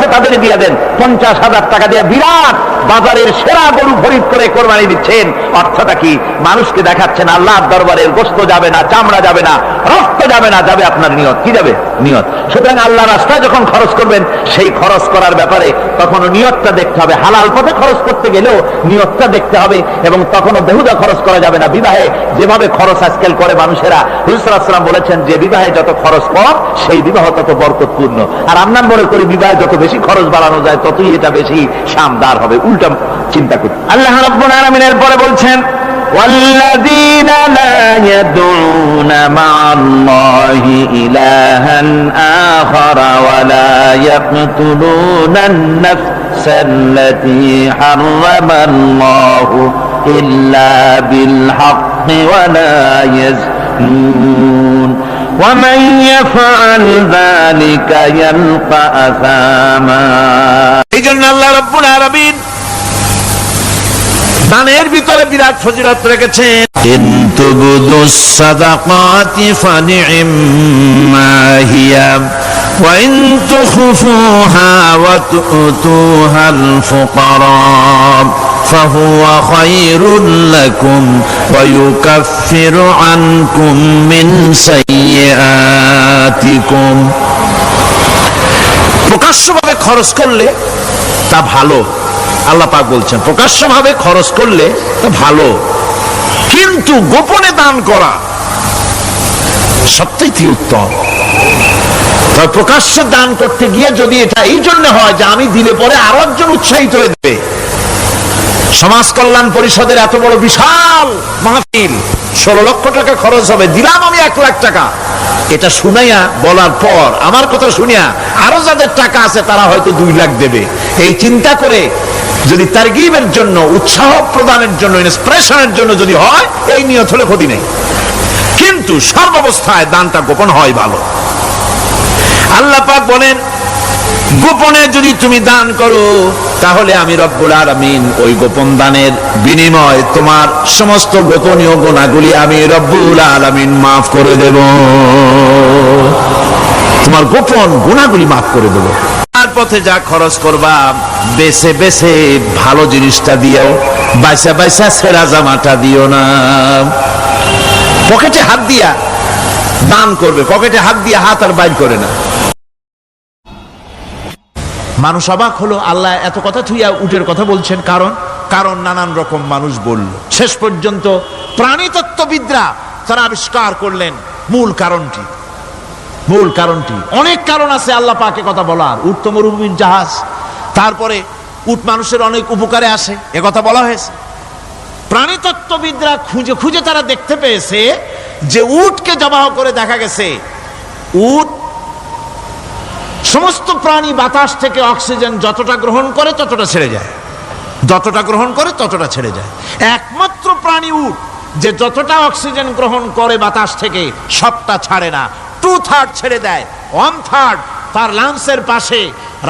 আছে তাদের দিয়ে দেন। 50,000 টাকা দিয়ে বিরাট বাজারের সেরা গরু খরিদ করে কোরবানি দিচ্ছেন। অর্থটা কি? মানুষকে দেখাচ্ছেন আল্লাহর দরবারের গোশত যাবে না, চামড়া যাবে না, রক্ত যাবে না, যাবে আপনার নিয়ত। কি যাবে? নিয়ত। সুতরাং আল্লাহ রাস্তায় যখন খরচ করবেন, সেই খরচ করার ব্যাপারে তখনও নিয়তটা দেখতে হবে। হালাল পথে খরচ করতে গেলেও নিয়তটা দেখতে হবে, এবং তখনও বেহুদা খরচ করা যাবে না। বিবাহে যেভাবে খরচ আজকাল করে মানুষেরা, হুজুর সাল্লাল্লাহু আলাইহি ওয়াসাল্লাম বলেছেন যে বিবাহে যত খরচ কম, সেই বিবাহ তত বরকতপূর্ণ। আর আমরা মনে করি বিবাহে যত বেশি খরচ বাড়ানো যায় ততই এটা বেশি শানদার হবে। উল্টা চিন্তা করি। আল্লাহ রাব্বুল আলামিনের পরে বলছেন, والذين لا يدعون مع الله إلها آخر ولا يقتلون النفس التي حرم الله إلا بالحق ولا يزنون ومن يفعل ذلك يلقى أثاما। এইজন্য আল্লাহ রাব্বুল আলামিন দানের ভিতরে বিরাট ফজিলত রেখেছেন। কিন্তু বুদুস সাদাকাতি ফানি'ম্মা হিয়া ওয়া ইন তুখফুহা ওয়া তু'তুহাল ফুকারা ফাহুয়া খায়রুল লাকুম ওয়া ইউকাফিরু আনকুম মিন সাইয়্যাতিকুম। প্রকাশ্যভাবে খরচ করলে তা ভালো। আল্লাহ পাক বলছেন প্রকাশ্যভাবে খরচ করলে তা ভালো, কিন্তু গোপনে দান করা সবচেয়ে উত্তম। তবে প্রকাশ্যে দান করতে গিয়ে যদি এটা এই জন্য হয় যে আমি দিলে পরে আরো একজন উৎসাহিত হয়ে দেবে। সমাজ কল্যাণ পরিষদের এত বড় বিশাল মাহফিল, 16 লক্ষ টাকা খরচ হবে, দিলাম আমি 1 লাখ টাকা, এটা শুনাইয়া বলার পর আমার কথা শুনিয়া আরো যাদের টাকা আছে তারা হয়তো 2 লাখ দেবে, এই চিন্তা করে যদি তারগিবের জন্য, উৎসাহ প্রদানের জন্য, ইন্সপিরেশনের জন্য যদি হয়, এই নিয়ত হলে ক্ষতি নেই। কিন্তু সর্বাবস্থায় দানটা গোপন হয় ভালো। আল্লাহ পাক বলেন গোপনে যদি তুমি দান করো তাহলে আমি রব্বুল আলামিন ওই গোপন দানের বিনিময় তোমার সমস্ত গোপনীয় গুনাহগুলি আমি রব্বুল আলামিন মাফ করে দেব। তোমার গোপন গুনাহগুলি মাফ করে দেব। তার পথে যা খরচ করবা বেছে বেছে ভালো জিনিসটা দিও, বাইসা বাইসা ছেঁড়া জামাটা দিও না। পকেটে হাত দিয়া দান করবে, পকেটে হাত দিয়ে হাত আর বাইর করে না। মানুষ অবাক হলো, আল্লাহ এত কথা থুইয়া উটের কথা বলছেন, কারণ নানান রকম মানুষ বলল। শেষ পর্যন্ত প্রাণীতত্ত্ববিদরা তারা আবিষ্কার করলেন মূল কারণটি। অনেক কারণ আছে আল্লাহ পাকে কথা বলার। উট তো মরুভূমির জাহাজ, তারপরে উট মানুষের অনেক উপকারে আসে, এ কথা বলা হয়েছে। প্রাণীতত্ত্ববিদরা খুঁজে খুঁজে তারা দেখতে পেয়েছে যে উটকে জবাহ করে দেখা গেছে উট সমস্ত প্রাণী বাতাস থেকে অক্সিজেন যতটা গ্রহণ করে ততটা ছেড়ে যায়, যতটা গ্রহণ করে ততটা ছেড়ে যায়। একমাত্র প্রাণী উট যে যতটা অক্সিজেন গ্রহণ করে বাতাস থেকে সবটা ছাড়ে না, 2/3 ছেড়ে দেয়। 1/3 তার লাংসের পাশে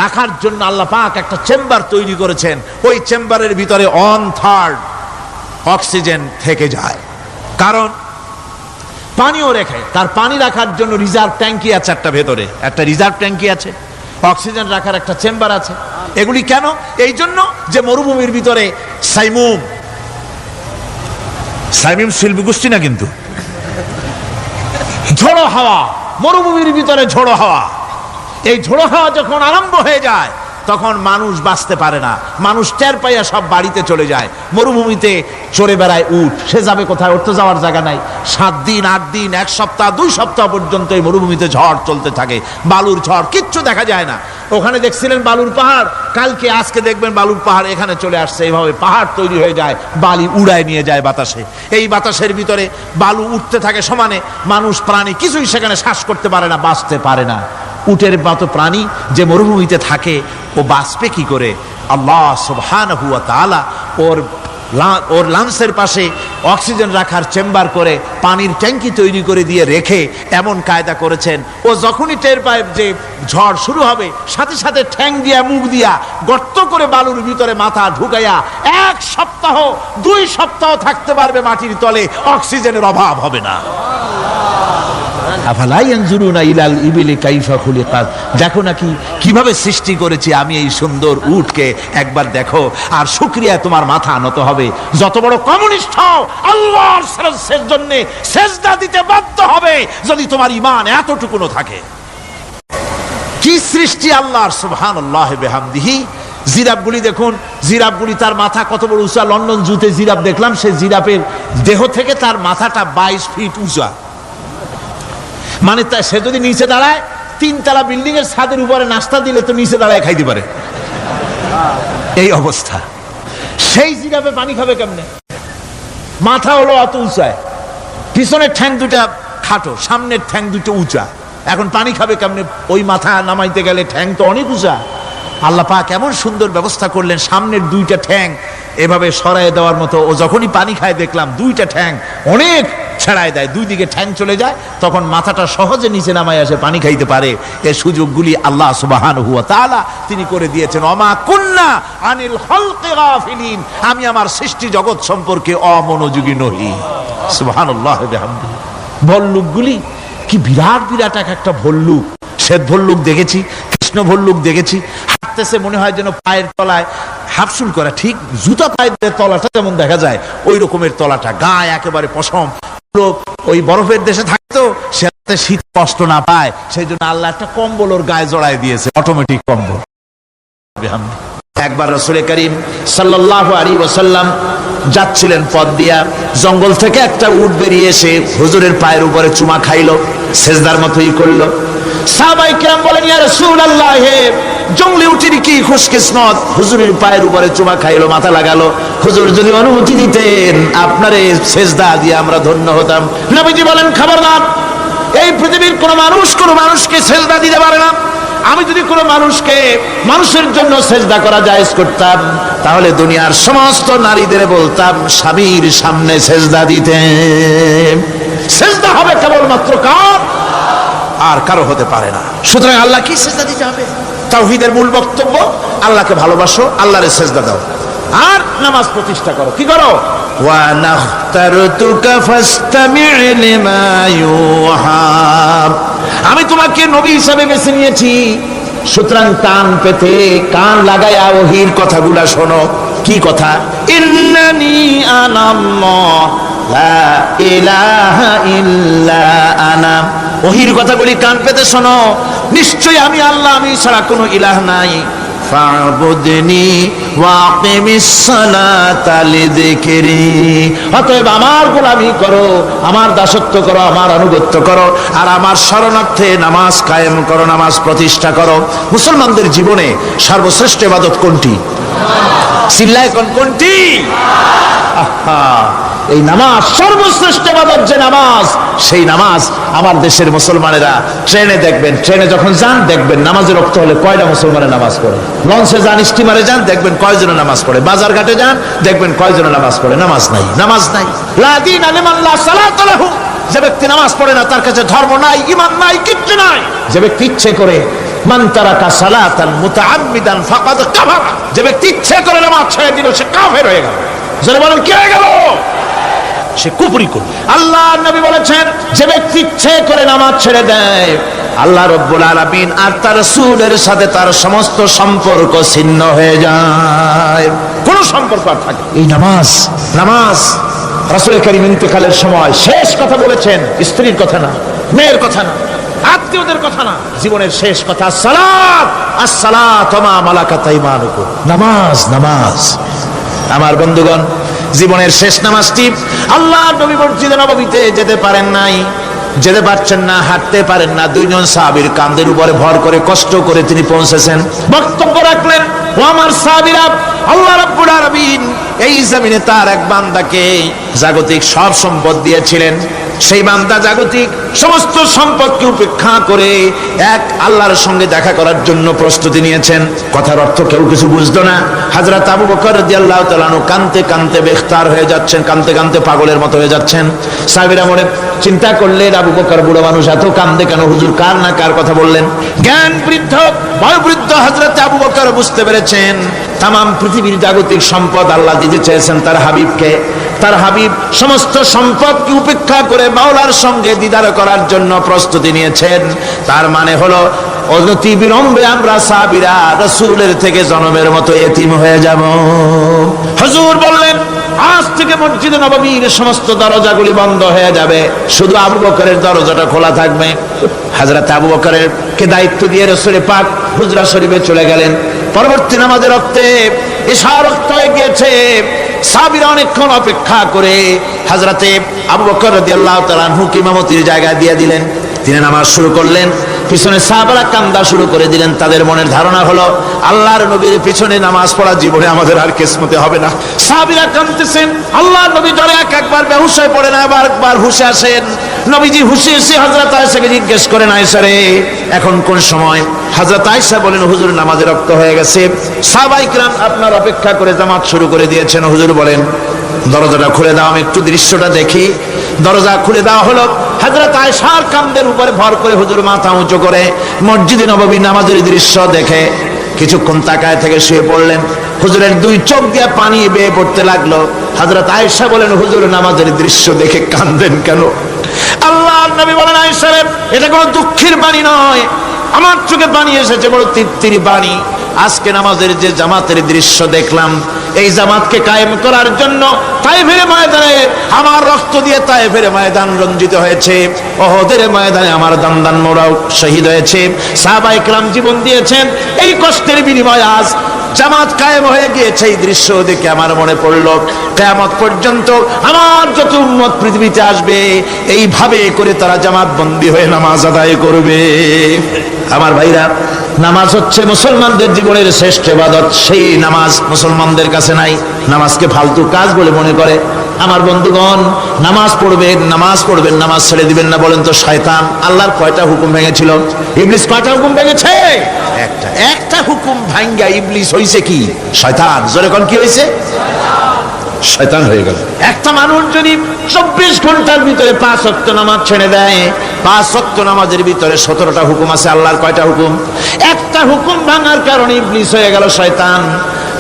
রাখার জন্য আল্লাহ পাক একটা চেম্বার তৈরি করেছেন। ওই চেম্বারের ভিতরে 1/3 অক্সিজেন থেকে যায়। কারণ পানিও রেখে, তার পানি রাখার জন্য রিজার্ভ ট্যাঙ্কি আছে, ভেতরে একটা রিজার্ভ ট্যাঙ্কি আছে, অক্সিজেন রাখার একটা চেম্বার আছে। এগুলি কেন? এই জন্য যে মরুভূমির ভিতরে সাইমুম শিল্পী গোষ্ঠী না, কিন্তু ঝোড়ো হাওয়া, মরুভূমির ভিতরে ঝোড়ো হাওয়া, এই ঝোড়ো হাওয়া যখন আরম্ভ হয়ে যায় তখন মানুষ বাঁচতে পারে না, মানুষ টের পাইয়া সব বাড়িতে চলে যায়। মরুভূমিতে চড়ে বেড়ায় উট, সে যাবে কোথায়? ওর তো যাওয়ার জায়গা নাই। 7 দিন 8 দিন 1 সপ্তাহ 2 সপ্তাহ পর্যন্ত এই মরুভূমিতে ঝড় চলতে থাকে, বালুর ঝড়, কিচ্ছু দেখা যায় না। ওখানে দেখছিলেন বালুর পাহাড়, কালকে আজকে দেখবেন বালুর পাহাড় এখানে চলে আসছে। এইভাবে পাহাড় তৈরি হয়ে যায়, বালি উড়ায় নিয়ে যায় বাতাসে। এই বাতাসের ভিতরে বালু উঠতে থাকে সমানে, মানুষ প্রাণী কিছুই সেখানে শ্বাস করতে পারে না, বাঁচতে পারে না। উটের মতো প্রাণী যে মরুভূমিতে থাকে ও বাঁচবে কি করে? আল্লাহ সুবহানাহু ওয়া তাআলা ওর লাংসের পাশে অক্সিজেন রাখার চেম্বার করে পানির ট্যাঙ্কি তৈরি করে দিয়ে রেখে এমন কায়দা করেছেন, ও যখনই টের পায় যে ঝড় শুরু হবে, সাথে সাথে ঠ্যাং দিয়া মুখ দিয়া গর্ত করে বালুর ভিতরে মাথা ঢুকাইয়া 1 সপ্তাহ 2 সপ্তাহ থাকতে পারবে মাটির তলে, অক্সিজেনের অভাব হবে না। আফালা ইয়ানজুরুনা ইলাল ইবিলি কাইফা খুলিকাত, দেখো নাকি কিভাবে সৃষ্টি করেছি আমি এই সুন্দর উটকে, একবার দেখো। আর শুকরিয়া তোমার মাথা নত হবে। যত বড় কমিউনিস্ট হও, আল্লাহর জন্য সেজদা দিতে বাধ্য হবে যদি তোমার ঈমান এতটুকুনো থাকে। কি সৃষ্টি আল্লাহর, সুবহানাল্লাহ বিহামদিহি। জিরাফগুলি দেখুন, জিরাফগুলি তার মাথা কত বড় উঁচা। লন্ডন জুতে জিরাফ দেখলাম, সেই জিরাফের দেহ থেকে তার মাথাটা 22 ফিট উঁচা। মানে সে যদি নিচে দাঁড়ায়, 3 তলা বিল্ডিং এর ছাদের উপরে নাস্তা দিলে তো নিচে দাঁড়ায় খাইতে পারে, এই অবস্থা। সেই জিরাফে পানি খাবে কেমনে? মাথা হলো অত উঁচায়, পিছনের ঠ্যাং দুটা খাটো, সামনের ঠ্যাং দুটো উঁচা। এখন পানি খাবে কেমনে? ওই মাথা নামাইতে গেলে ঠ্যাং তো অনেক উঁচা। আল্লাহ পাক এমন সুন্দর ব্যবস্থা করলেন, সামনের 2টা ঠ্যাং এভাবে সরায় দেওয়ার মতো। ও যখনই পানি খায় দেখলাম 2টা ঠ্যাং অনেক ছেড়ায় দেয়, 2 দিকে ঠ্যাং চলে যায়, তখন মাথাটা সহজে নিচে নামায় আসে, পানি খাইতে পারে। এই সুযোগগুলি আল্লাহ সুবহানাহু ওয়া তাআলা তিনি করে দিয়েছেন। ওমা কুন্না আনিল খালকি গাফিলিন, আমি আমার সৃষ্টি জগৎ সম্পর্কে অমনোযোগী নহি। সুবহানাল্লাহ বিহামদিহি। ভল্লুকগুলি কি বিরাট বিরাট একটা ভল্লুক। শ্বেত ভল্লুক দেখেছি, কৃষ্ণ ভল্লুক দেখেছি, হাঁটতেছে মনে হয় যেন পায়ের তলায় হাফসুল করা, ঠিক জুতা পায়ের তলাটা যেমন দেখা যায় ওই রকমের তলাটা, গায়ে একেবারে পশম। ওই বরফের দেশে থাকতো, সে শীত কষ্ট না পায় সেই জন্য আল্লাহ একটা কম্বল ওর গায়ে জড়ায় দিয়েছে, অটোমেটিক কম্বল। একবার রাসূল করিম সাল্লাল্লাহু আলাইহি ওয়াসাল্লাম যাচ্ছিলেন পথ দিয়া, জঙ্গল থেকে একটা উট বেরিয়ে এসে হুজুরের পায়ের উপরে চুমা খাইলো, সেজদার মতোই করলো। সাহাবায়ে কেরাম বলেন, ইয়া রাসূলুল্লাহ, জঙ্গলি উটের কি খুশকিসমত, হুজুরের পায়ের উপরে চুমা খাইলো, মাথা লাগালো। হুজুর যদি অনুমতি দিতেন আপনারে সেজদা দিয়ে আমরা ধন্য হতাম। নবীজি বলেন, খবরদার, এই পৃথিবীর কোন মানুষ কোন মানুষকে সেজদা দিতে পারে না। আমি যদি কোনো মানুষকে মানুষের জন্য সেজদা করা জায়েজ করতাম, তাহলে দুনিয়ার সমস্ত নারীদের বলতাম স্বামীর সামনে সেজদা দিতে। সেজদা হবে কেবলমাত্র কার? আর কারো হতে পারে না। সুতরাং আল্লাহ কি সেজদা দিতে হবে? তাওহীদের মূল বক্তব্য, আল্লাহকে ভালোবাসো, আল্লাহরে সেজদা দাও, আর নামাজ প্রতিষ্ঠা করো। কি করো? ওয়া নাখতারতুকা ফাসতামি' লিমা ইউহা, আমি তোমাকে নবী হিসাবে বেছে নিয়েছি, সুতরাং কান পেতে কান লাগায়া ওহীর কথাগুলা শোনো। কি কথা? ইন্নানি আনাল্লাহ লা ইলাহা ইল্লা আনা, ওহীর কথাগুলি কান পেতে শোনো। নিশ্চয়ই আমি আল্লাহ, আমি ছাড়া কোনো ইলাহ নাই। ফা'বুদনি ওয়াকিমিস সালাতা লিযিকরি, অতএব আমার গোলামি করো, আমার দাসত্ব করো, আমার আনুগত্য করো, আর আমার শরণার্থে নামাজ কায়েম করো, নামাজ প্রতিষ্ঠা করো। মুসলমানদের জীবনে সর্বশ্রেষ্ঠ ইবাদত কোনটি? চিল্লায় কোনটি? আহা, এই নামাজ সর্বশ্রেষ্ঠ ইবাদত। যে নামাজ, সেই নামাজ আমার দেশের মুসলমানেরা ট্রেনে দেখবেন, ট্রেনে যখন যান দেখবেন নামাজের ওয়াক্ত হলে কয়টা মুসলমানের নামাজ পড়ে। লঞ্চে যান, স্টিমারে যান, দেখবেন কয়জন নামাজ পড়ে। বাজার ঘাটে যান, দেখবেন কয়জন নামাজ পড়ে। নামাজ নাই, নামাজ নাই। লা দীনা লিমান লা সালাতা লাহু, যে ব্যক্তি নামাজ পড়ে না তার কাছে ধর্ম নাই, ঈমান নাই, কিচ্ছু নাই। যে ব্যক্তি ইচ্ছে করে, মান তারাকা সালাতান মুতাআম্মিদান ফাকাদ কাফারা, যে ব্যক্তি ইচ্ছে করে নামাজ ছেড়ে দিল সে কাফের হয়ে গেল। যারা বলেন কি হয়ে গেল? সে কুফরি করল। আল্লাহ নবী বলেছেন, যে ব্যক্তি ইচ্ছে করে নামাজ ছেড়ে দেয়, আল্লাহ রাব্বুল আলামিন আর তার রাসূলের সাথে তার সমস্ত সম্পর্ক ছিন্ন হয়ে যায়, কোন সম্পর্ক আর থাকে। এই নামাজ, নামাজ রাসূল করিম ইন্তেকালের সময় শেষ কথা বলেছেন, স্ত্রীর কথা না, মেয়ের কথা না, আত্মীয়দের কথা না, জীবনের শেষ কথা সালাত, আসসালাত ওয়া মা মালাকাত আইমানুকুম, নামাজ, নামাজ। আমার বন্ধুগণ, জীবনের শেষ নামাজটি আল্লাহ নবী মসজিদে নববীতে যেতে পারেন নাই, যেতে পারছেন না, হাঁটতে পারেন না। 2 জন সাহাবীর কাঁধের উপরে ভর করে কষ্ট করে তিনি পৌঁছেছেন, বক্তব্য রাখলেন, ও আমার সাহাবীরা, আল্লাহ রাব্বুল আলামিন এই জমিনে তার এক বান্দাকে জাগতিক সব সম্পদ দিয়েছিলেন। সেই বান্দা জাগতিক সমস্ত সম্পদকে উপেক্ষা করে এক আল্লাহর সঙ্গে দেখা করার জন্য প্রস্তুতি নিয়েছেন। কথার অর্থ কেউ কিছু বুঝতো না। হযরত আবু বকর রাদিয়াল্লাহু তাআলা আনহু কাঁদতে কাঁদতে বেখতার হয়ে যাচ্ছেন, কাঁদতে কাঁদতে পাগলের মতো হয়ে যাচ্ছেন। সাহাবীরা মনে চিন্তা করলেন, আবু বকর বুড়ো মানুষ, এত কাঁদে কেন? হুজুর কার না কার কথা বললেন? জ্ঞান বৃদ্ধ, বয়োবৃদ্ধ হযরত আবু বকর বুঝতে পেরেছেন তামাম পৃথিবীর জাগতিক সম্পদ আল্লাহ দিতে চেয়েছেন তার হাবিবকে। তার হাবিব সমস্ত সম্পদকে উপেক্ষা করে মাওলার সঙ্গে দিদার করার জন্য প্রস্তুতি নিয়েছেন। তার মানে হলো অনতি বিলম্বে আমরা সাহাবীরা রাসূলের থেকে জনমের মতো এতিম হয়ে যাব। হুজুর বললেন, আজ থেকে মসজিদে নববীর সমস্ত দরজাগুলি বন্ধ হয়ে যাবে, শুধু আবু বকরের দরজাটা খোলা থাকবে। হযরত আবু বকরের কে দায়িত্ব দিয়ে রাসূল পাক হুজরা শরীফে চলে গেলেন। পরবর্তী নামাজের রক্তে ঈশা রক্ত হয়ে গিয়েছে। সাহাবীরা অনেকক্ষণ অপেক্ষা করে হযরতে আবু বকর রাদিয়াল্লাহু তাআলা আনহুকে ইমামতির জায়গায় দিয়ে দিলেন। তিনি নামাজ শুরু করলেন, পিছনে সাহাবারা কান্দা শুরু করে দিলেন। তাদের মনের ধারণা হলো আল্লাহর নবীর পিছনে নামাজ পড়া জীবনে আমাদের আর কিসমতে হবে না। সাহাবীরা কাঁদতেছেন, আল্লাহর নবী ধরে একবার বেহুশ হয়ে পড়েন, আবার একবার হুশে আসেন। নবীজি হুশে এসে হযরত আয়েশাকে জিজ্ঞেস করেন, আয়েশা রে এখন কোন সময়? হযরত আয়েশা বলেন, হুজুর নামাজের রক্ত হয়ে গেছে, সাহাবায়ে কিরাম আপনার অপেক্ষা করে জামাত শুরু করে দিয়েছেন। হুজুর বলেন, দরজাটা খুলে দাও, আমি একটু দৃশ্যটা দেখি। দরজা খুলে দেওয়া হলো। হযরত আয়েশার কান্দের উপরে ভর করে হুজুর মাথা উঁচু করে মসজিদে নববী নামাজের দৃশ্য দেখে কিছুক্ষণ তাকায় থেকে শুয়ে পড়লেন। হুজুরের দুই চোখ দিয়ে পানি বেয়ে পড়তে লাগলো। হযরত আয়েশা বলেন, হুজুর নামাজের দৃশ্য দেখে কাঁদেন কেন? আল্লাহর নবী বলেন, আয়েশা রে এটা কোনো দুঃখের বাণী নয়, আমার চোখে পানি এসেছে বড় তৃপ্তির বাণী। আজকে নামাজের যে জামাতের দৃশ্য দেখলাম, এই জামাতকে কায়েম করার জন্য তায়েফের ময়দানে আমার রক্ত দিয়ে তায়েফের ময়দান রঞ্জিত হয়েছে, ওহদের ময়দানে আমার দান্দান মোরাও শহীদ হয়েছে, সাহাবায়ে কেরাম জীবন দিয়েছেন। এই কষ্টের বিনিময়ে আজ জামাত কায়েম হয়ে গিয়েছে। এই দৃশ্য দেখে আমার মনে পড়ল, কিয়ামত পর্যন্ত আমার যত উম্মত পৃথিবীতে আসবে এইভাবে করে তারা জামাত বন্দী হয়ে নামাজ আদায় করবে। আমার ভাইরা, নামাজ হচ্ছে মুসলমানদের জীবনের শ্রেষ্ঠ ইবাদত। সেই নামাজ মুসলমানদের কাছে নাই, নামাজকে ফালতু কাজ বলে মনে করে। আমার বন্ধুগণ, নামাজ পড়বেন, নামাজ পড়বেন, নামাজ ছেড়ে দিবেন না। বলেন তো শয়তান আল্লাহর কয়টা হুকুম ভেঙেছিল? ইবলিস কয়টা হুকুম ভেঙেছে? একটা হুকুম ভাঙ্গা ইবলিস হইছে কি? শয়তান। জোরে কোন কি হইছে? শয়তান হয়ে গেল। একটা মানুষ যদি 24 ঘন্টার ভিতরে 5 ওয়াক্ত নামাজ ছেড়ে দেয়, 5 ওয়াক্ত নামাজের ভিতরে 17টা হুকুম আছে। আল্লাহর কয়টা হুকুম? একটা হুকুম ভাঙার কারণে ইবলিস হয়ে গেল শয়তান।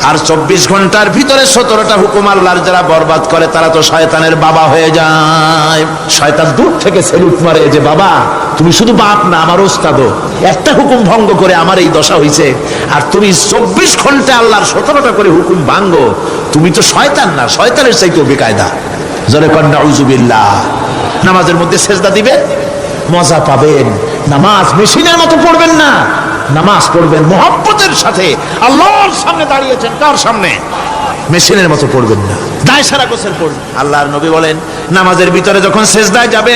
আর 24 ঘন্টার ভিতরে 17টা হুকুম আল্লাহর যারা বরবাদ করে তারা তো শয়তানের বাবা হয়ে যায়। শয়তান দূর থেকে সেলুট মারে যে, বাবা তুমি শুধু বাপ না, আমার ওস্তাদও। একটা হুকুম ভঙ্গ করে আমার এই দশা হইছে, আর তুমি 24 ঘন্টা আল্লাহর 17টা করে হুকুম ভাঙ্গো। তুমি তো শয়তান না, শয়তানের চাইতেও বেকায়দা। জোরে কর নাউযুবিল্লাহ। নামাজের মধ্যে সেজদা দিবেন, মজা পাবেন। নামাজ মেশিনের মতো পড়বেন না, নামাজ পড়বেন মুহাব্বতের সাথে। আল্লাহর সামনে দাঁড়িয়েছেন, কার সামনে? মেশিনের মতো পড়বেন না, দায় সারা গোছের পড়বেন। আল্লাহর নবী বলেন, নামাজের ভিতরে যখন সেজদায় যাবে,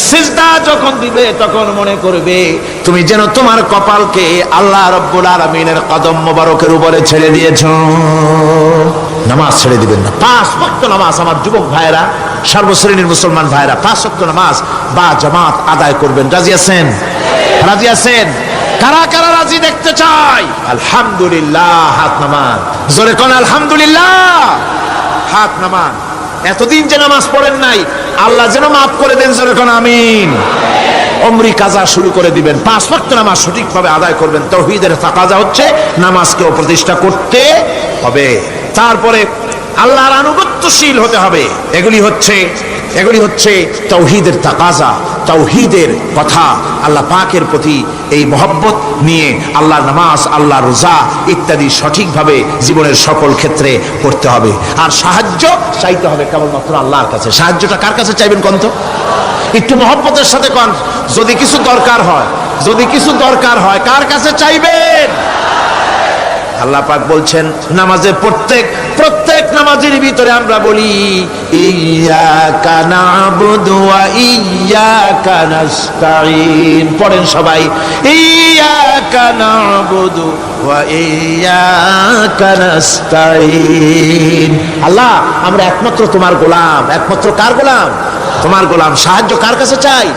সেজদা যখন দিবে, তখন মনে করবে তুমি যেন তোমার কপালকে আল্লাহ রাব্বুল আলামিনের কদম মোবারকের উপরে ছেড়ে দিয়েছো। নামাজ ছেড়ে দিবেন না। 5 ওয়াক্ত নামাজ আমার যুবক ভাইরা, সর্বশ্রেণীর মুসলমান ভাইরা 5 ওয়াক্ত নামাজ বা জামাত আদায় করবেন। রাজি আছেন? রাজি আছেন? কারা কারা রাজি দেখতে চাই? আলহামদুলিল্লাহ, হাত নামান। জোরে কোন আলহামদুলিল্লাহ, হাত নামান। এতদিন যে নামাজ পড়েন নাই, আল্লাহ যেন মাফ করে দেন। জোরে কোন আমিন। উমরি কাজা শুরু করে দিবেন। 5 ওয়াক্ত নামাজ সঠিকভাবে আদায় করবেন। তাওহীদের তাকাজা হচ্ছে নামাজকেও প্রতিষ্ঠা করতে হবে। তারপরে আল্লাহর আনুগত্যশীল হতে হবে। এগুলি হচ্ছে তাওহীদের তাকাজা, তাওহীদের কথা। আল্লাহ পাকের প্রতি এই মহব্বত নিয়ে আল্লাহর নামাজ, আল্লাহর রোজা ইত্যাদি সঠিকভাবে জীবনের সকল ক্ষেত্রে করতে হবে। আর সাহায্য চাইতে হবে কেবলমাত্র আল্লাহর কাছে। সাহায্যটা কার কাছে চাইবেন কোন তো? একটু মহব্বতের সাথে কোন। যদি কিছু দরকার হয় কার কাছে চাইবেন? আল্লাহ পাক বলছেন, নামাজে প্রত্যেক নামাজের ভিতরে আমরা বলি ইয়্যাকা না'বুদু ওয়া ইয়্যাকা নাস্তাঈন। পড়েন সবাই, ইয়্যাকা না'বুদু ওয়া ইয়্যাকা নাস্তাঈন। আল্লাহ, আমরা একমাত্র তোমার গোলাম। একমাত্র কার গোলাম? তোমার গোলাম। সাহায্য কার কাছে চাই?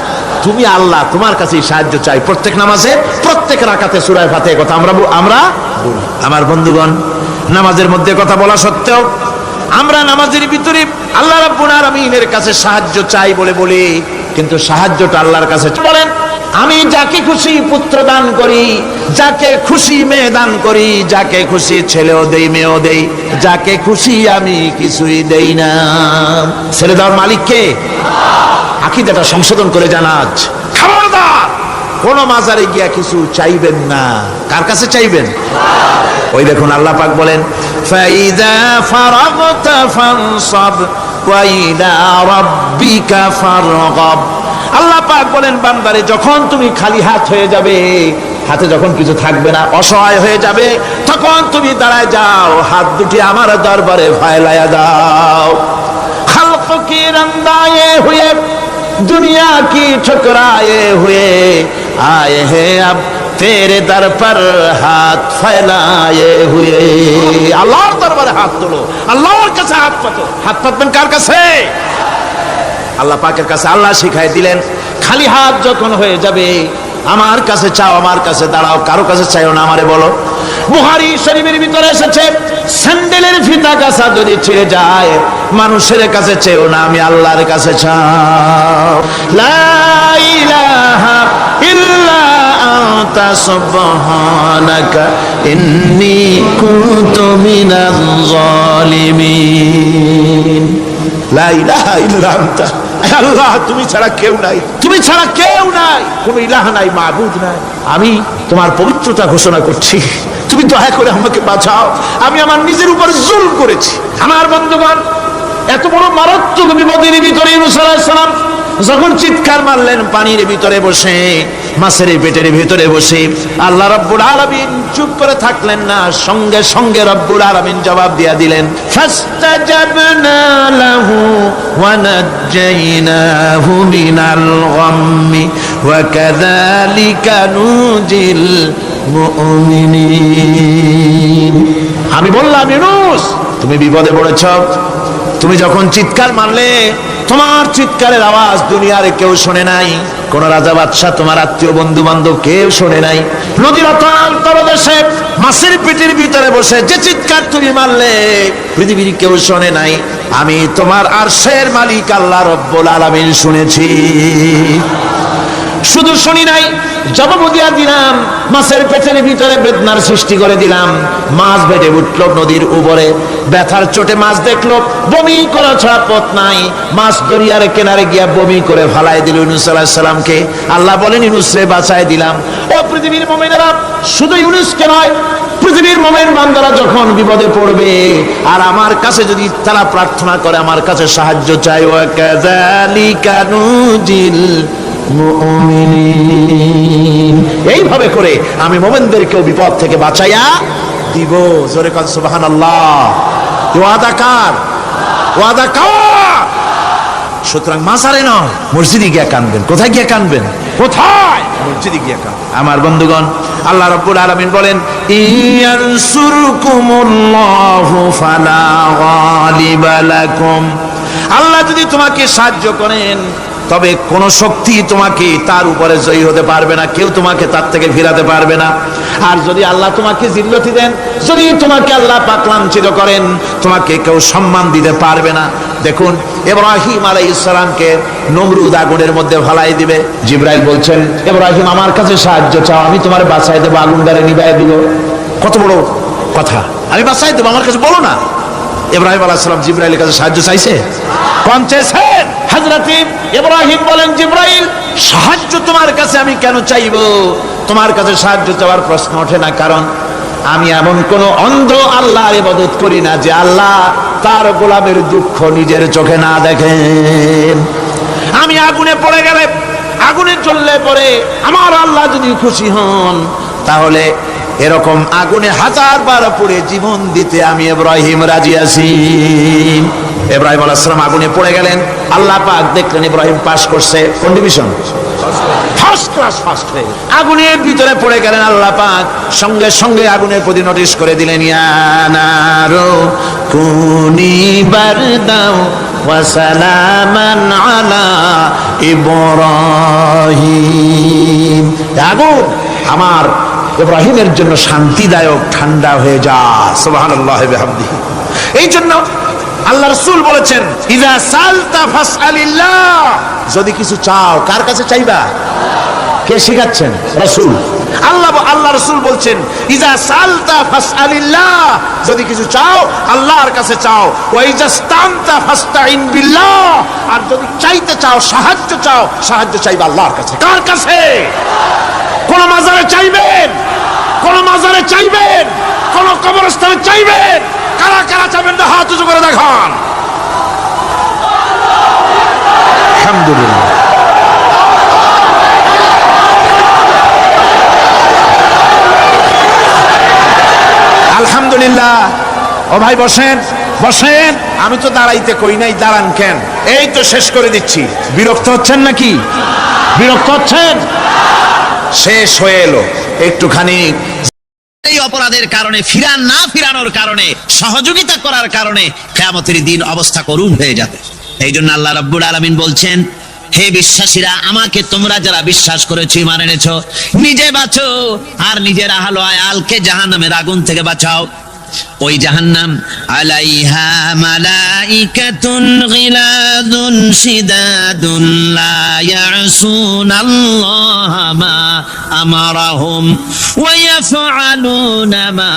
তুমি আল্লাহ, তোমার কাছেই সাহায্য চাই। প্রত্যেক নামাজে, প্রত্যেক রাকাতে সূরা ফাতিহা কথা আমরা বলি। আমার বন্ধুগণ, নামাজের মধ্যে কথা বলা সত্ত্বেও আমরা নামাজের ভিতরে আল্লাহ রাব্বুল আলামিনের কাছে সাহায্য চাই বলে বলি, কিন্তু সাহায্যটা আল্লাহর কাছে বলেন। আমি যাকে খুশি পুত্র দান করি, যাকে খুশি মেয়ে দান করি, যাকে খুশি ছেলেও দেই মেয়েও দেই, যাকে খুশি আমি কিছুই দেই না। ছেলে দেওয়ার মালিক কে? আকীদাটা সংশোধন করে জানাজ। খবরদার কোন মাজারে গিয়া কিছু চাইবেন না। কার কাছে চাইবেন? ওই দেখুন আল্লাহ পাক বলেন ফাইদা ফারাগতা ফানসাব ওয়া ইলা রাব্বিকা ফারগাব। আল্লাহ পাক বলেন বান্দারে যখন তুমি খালি হাত হয়ে যাবে, হাতে যখন কিছু থাকবে না, অসহায় হয়ে যাবে, তখন তুমি দাঁড়ায় যাও, হাত দুটি আমার দরবারে ফেলায়া দাও। খালক কি রন্দায়ে হুয়ে दुनिया की ठुकराए हुए आए हैं अब तेरे दर पर हाथ फैलाए हुए। আল্লাহর দরবারে হাত তোলো, আল্লাহর কাছে হাত পাতো। হাত পাতবেন কার কাছে? আল্লাহ পাকের কাছে। আল্লাহ শিখাই দিলেন খালি হাত যখন হয়ে যাবে আমার কাছে চাও, আমার কাছে দাঁড়াও, কারো কাছে চাইও না, আমারে বলো। বুখারী শরীফের ভিতরে এসেছে স্যান্ডেলের ফিতা কাছা যদি ছিঁড়ে যায় মানুষের কাছে চেও না, আমি আল্লাহর কাছে চাও। লা ইলাহা ইল্লা আনতা সুবহানাকা ইন্নী কুনতু মিনাজ জালিমিন। লা ইলাহা ইল্লা আনতা, আল্লাহ তুমি ছাড়া কেউ নাই, তুমি ছাড়া কেউ নাই, কোনো ইলাহ নাই, মাবুদ নাই। আমি তোমার পবিত্রতা ঘোষণা করছি, তুমি দয়া করে আমাকে বাঁচাও, আমি আমার নিজের উপর জুলম করেছি। আমার বন্ধুগণ, এত বড় মারাত্মক বিপদের ভিতরে ইউনূস আলাইহিস সালাম যখন চিৎকার মারলেন পানির ভিতরে বসে, মাছের পেটের ভিতরে বসে, আল্লাহ রাব্বুল আলামিন চুপ করে থাকলেন না, সঙ্গে সঙ্গে রব্বুল আলামিন জবাব দিয়া দিলেন ফাস্তাজাবনা লাহু ওয়া নাজ্জাইনাহু মিনাল গাম্মি ওয়া কাযালিকা নুজিল মুমিনিন। আমি বললাম ইউনূস তুমি বিপদে পড়েছ, তুমি যখন চিৎকার মারলে তোমার চিৎকারের আওয়াজ দুনিয়ার কেউ শোনে নাই, কোন রাজা বাদশাহ, তোমার আত্মীয় বন্ধু বান্ধব কেউ শোনে নাই। নদীর অতল তলদেশে মাছের পেটের ভিতরে বসে যে চিৎকার তুমি মারলে পৃথিবীর কেউ শোনে নাই, আমি তোমার আরশের মালিক আল্লাহ রব্বুল আলামিন শুনেছি। শুধু শুনি নাই, জবাব দিয়া দিলাম, মাছের পেটের ভিতরে বেদনার সৃষ্টি করে দিলাম। মাছ বেড়ে উঠল নদীর উপরে, ব্যথার চোটে মাছ দেখলো, বমি করা ছাড়া পথ নাই, মাছ দরিয়ার কিনারে গিয়া বমি করে ফালাই দিল ইউনূস আলাইহিস সালামকে। আল্লাহ বলেন ইউনূসরে বাঁচায় দিলাম। ও পৃথিবীর মুমিনেরা, শুধু ইউনূসকে নয়, পৃথিবীর মুমিন বান্দারা যখন বিপদে পড়বে আর আমার কাছে যদি তারা প্রার্থনা করে, আমার কাছে সাহায্য চাই, ওয়া কাযালিকা নুজিল মুমিনিন, এইভাবে করে আমি মুমিনদেরকেও বিপদ থেকে বাঁচাইয়া দিব। জোরে কান সুবহানাল্লাহ। ওয়াদা কার? ওয়াদা কার? সুতরাং মাজারে নয়, মসজিদে গিয়া কানবেন। কোথায় গিয়া কানবেন? কোথায়? মসজিদে গিয়া কানবেন। আমার বন্ধুগণ, আল্লাহ রাব্বুল আলামিন বলেন ইয়ানসুরকুমুল্লাহু ফালা গালিবা লাকুম। আল্লাহ যদি তোমাকে সাহায্য করেন তবে কোন শক্তি তোমাকে তার উপরে জয়ী হতে পারবে না, কেউ তোমাকে তার থেকে ফিরাতে পারবে না। আর যদি আল্লাহ তোমাকে জিল্লতি দেন, যদি তোমাকে আল্লাহ পাক লাঞ্ছিত করেন, তোমাকে কেউ সম্মান দিতে পারবে না। দেখুন ইব্রাহিম আলাইহিস সালামকে নমরুদ আগুনের মধ্যে ফেলাই দিবে, জিবরাইল বলছেন ইব্রাহিম আমার কাছে সাহায্য চাও, আমি তোমার বাঁচাই দেবো, আগুন দ্বারে নিভাই দিব। কত বড় কথা, আমি বাঁচাই দেবো, আমার কাছে বলো না। ইব্রাহিম আলাইহিস সালাম জিবরাইলের কাছে সাহায্য চাইছে, কোন চেয়েছেন? হযরত ইব্রাহিম বলেন জিবরাইল সাহায্য তোমার কাছে আমি কেন চাইবো? তোমার কাছে সাহায্য চাওয়ার প্রশ্ন ওঠে না, কারণ আমি এমন কোন অন্ধ আল্লাহর ইবাদত করি না যে আল্লাহ তার গোলামের দুঃখ নিজের চোখে না দেখেন। আমি আগুনে পড়ে গেলে, আগুনে জ্বললে পরে আমার আল্লাহ যদি খুশি হন, তাহলে এরকম আগুনে 1000 বার পড়ে জীবন দিতে আমি ইব্রাহিম রাজি আছি। ইব্রাহিম আলাইহিস সালাম আগুনে পড়ে গেলেন, আল্লাহ পাক দেখলেন ইব্রাহিম পাস করছে, কোন ডিভিশন? ফার্স্ট ক্লাস, ফার্স্ট হয়ে আগুনের ভিতরে পড়ে গেলেন। আল্লাহ পাক সঙ্গে সঙ্গে আগুনের প্রতি নোটিশ করে দিলেন ইয়া নারু কুনি বারদাও ওয়া সালামান আলা ইব্রাহিম। আগুন আমার ইব্রাহিমের জন্য শান্তিদায়ক, ঠান্ডা হয়ে যা। সুবহানাল্লাহি ওয়া বিহামদিহি। এই জন্য আল্লাহ রাসূল বলেছেন ইযা সালতা ফাসআলিল্লাহ, যদি কিছু চাও কার কাছে চাইবা? কে শেখাচ্ছেন? রাসূল। আল্লাহ রাসূল বলছেন ইজা সালতা ফাসআলিল্লাহ, যদি কিছু চাও আল্লাহর কাছে চাও, ওয়া ইজা ইসতানতা ফাসতাইন বিল্লাহ, আর যদি চাইতে চাও সাহায্য চাও, সাহায্য চাইবে আল্লাহর কাছে। কার কাছে? কোন মাজারে চাইবেন? কোন মাজারে চাইবেন? কোন কবরস্থানে চাইবেন? কারা কারা চাইবেন না হাত উঁচু করে দেখান। আলহামদুলিল্লাহ। আলহামদুলিল্লাহ। ও ভাই বসেন, বসেন। আমি তো দাঁড়াইতে কই নাই, দাঁড়ান কেন? এই তো শেষ করে দিচ্ছি। বিরক্ত হচ্ছেন নাকি? বিরক্ত হচ্ছেন? শেষ হয়ে এলো একটুখানি। এই অপরাধের কারণে, ফিরান না ফিরানোর কারণে, সহযোগিতা করার কারণে কিয়ামতের দিন অবস্থা করুণ হয়ে যাবে। এই জন্য আল্লাহ রাব্বুল আলামিন বলছেন, হে বিশ্বাসীরা, আমাকে তোমরা যারা বিশ্বাস করেছো, ঈমান এনেছো, নিজে বাঁচো আর নিজের আহল আয়ালকে জাহান্নামের আগুন থেকে বাঁচাও। ওই জাহান্নাম আলাইহা মালাইকাতুন গিলাদুন শিদাদুন লা ইয়াসুনাল্লাহা মা আমারাহুম ওয়া ইয়াফআলুনা মা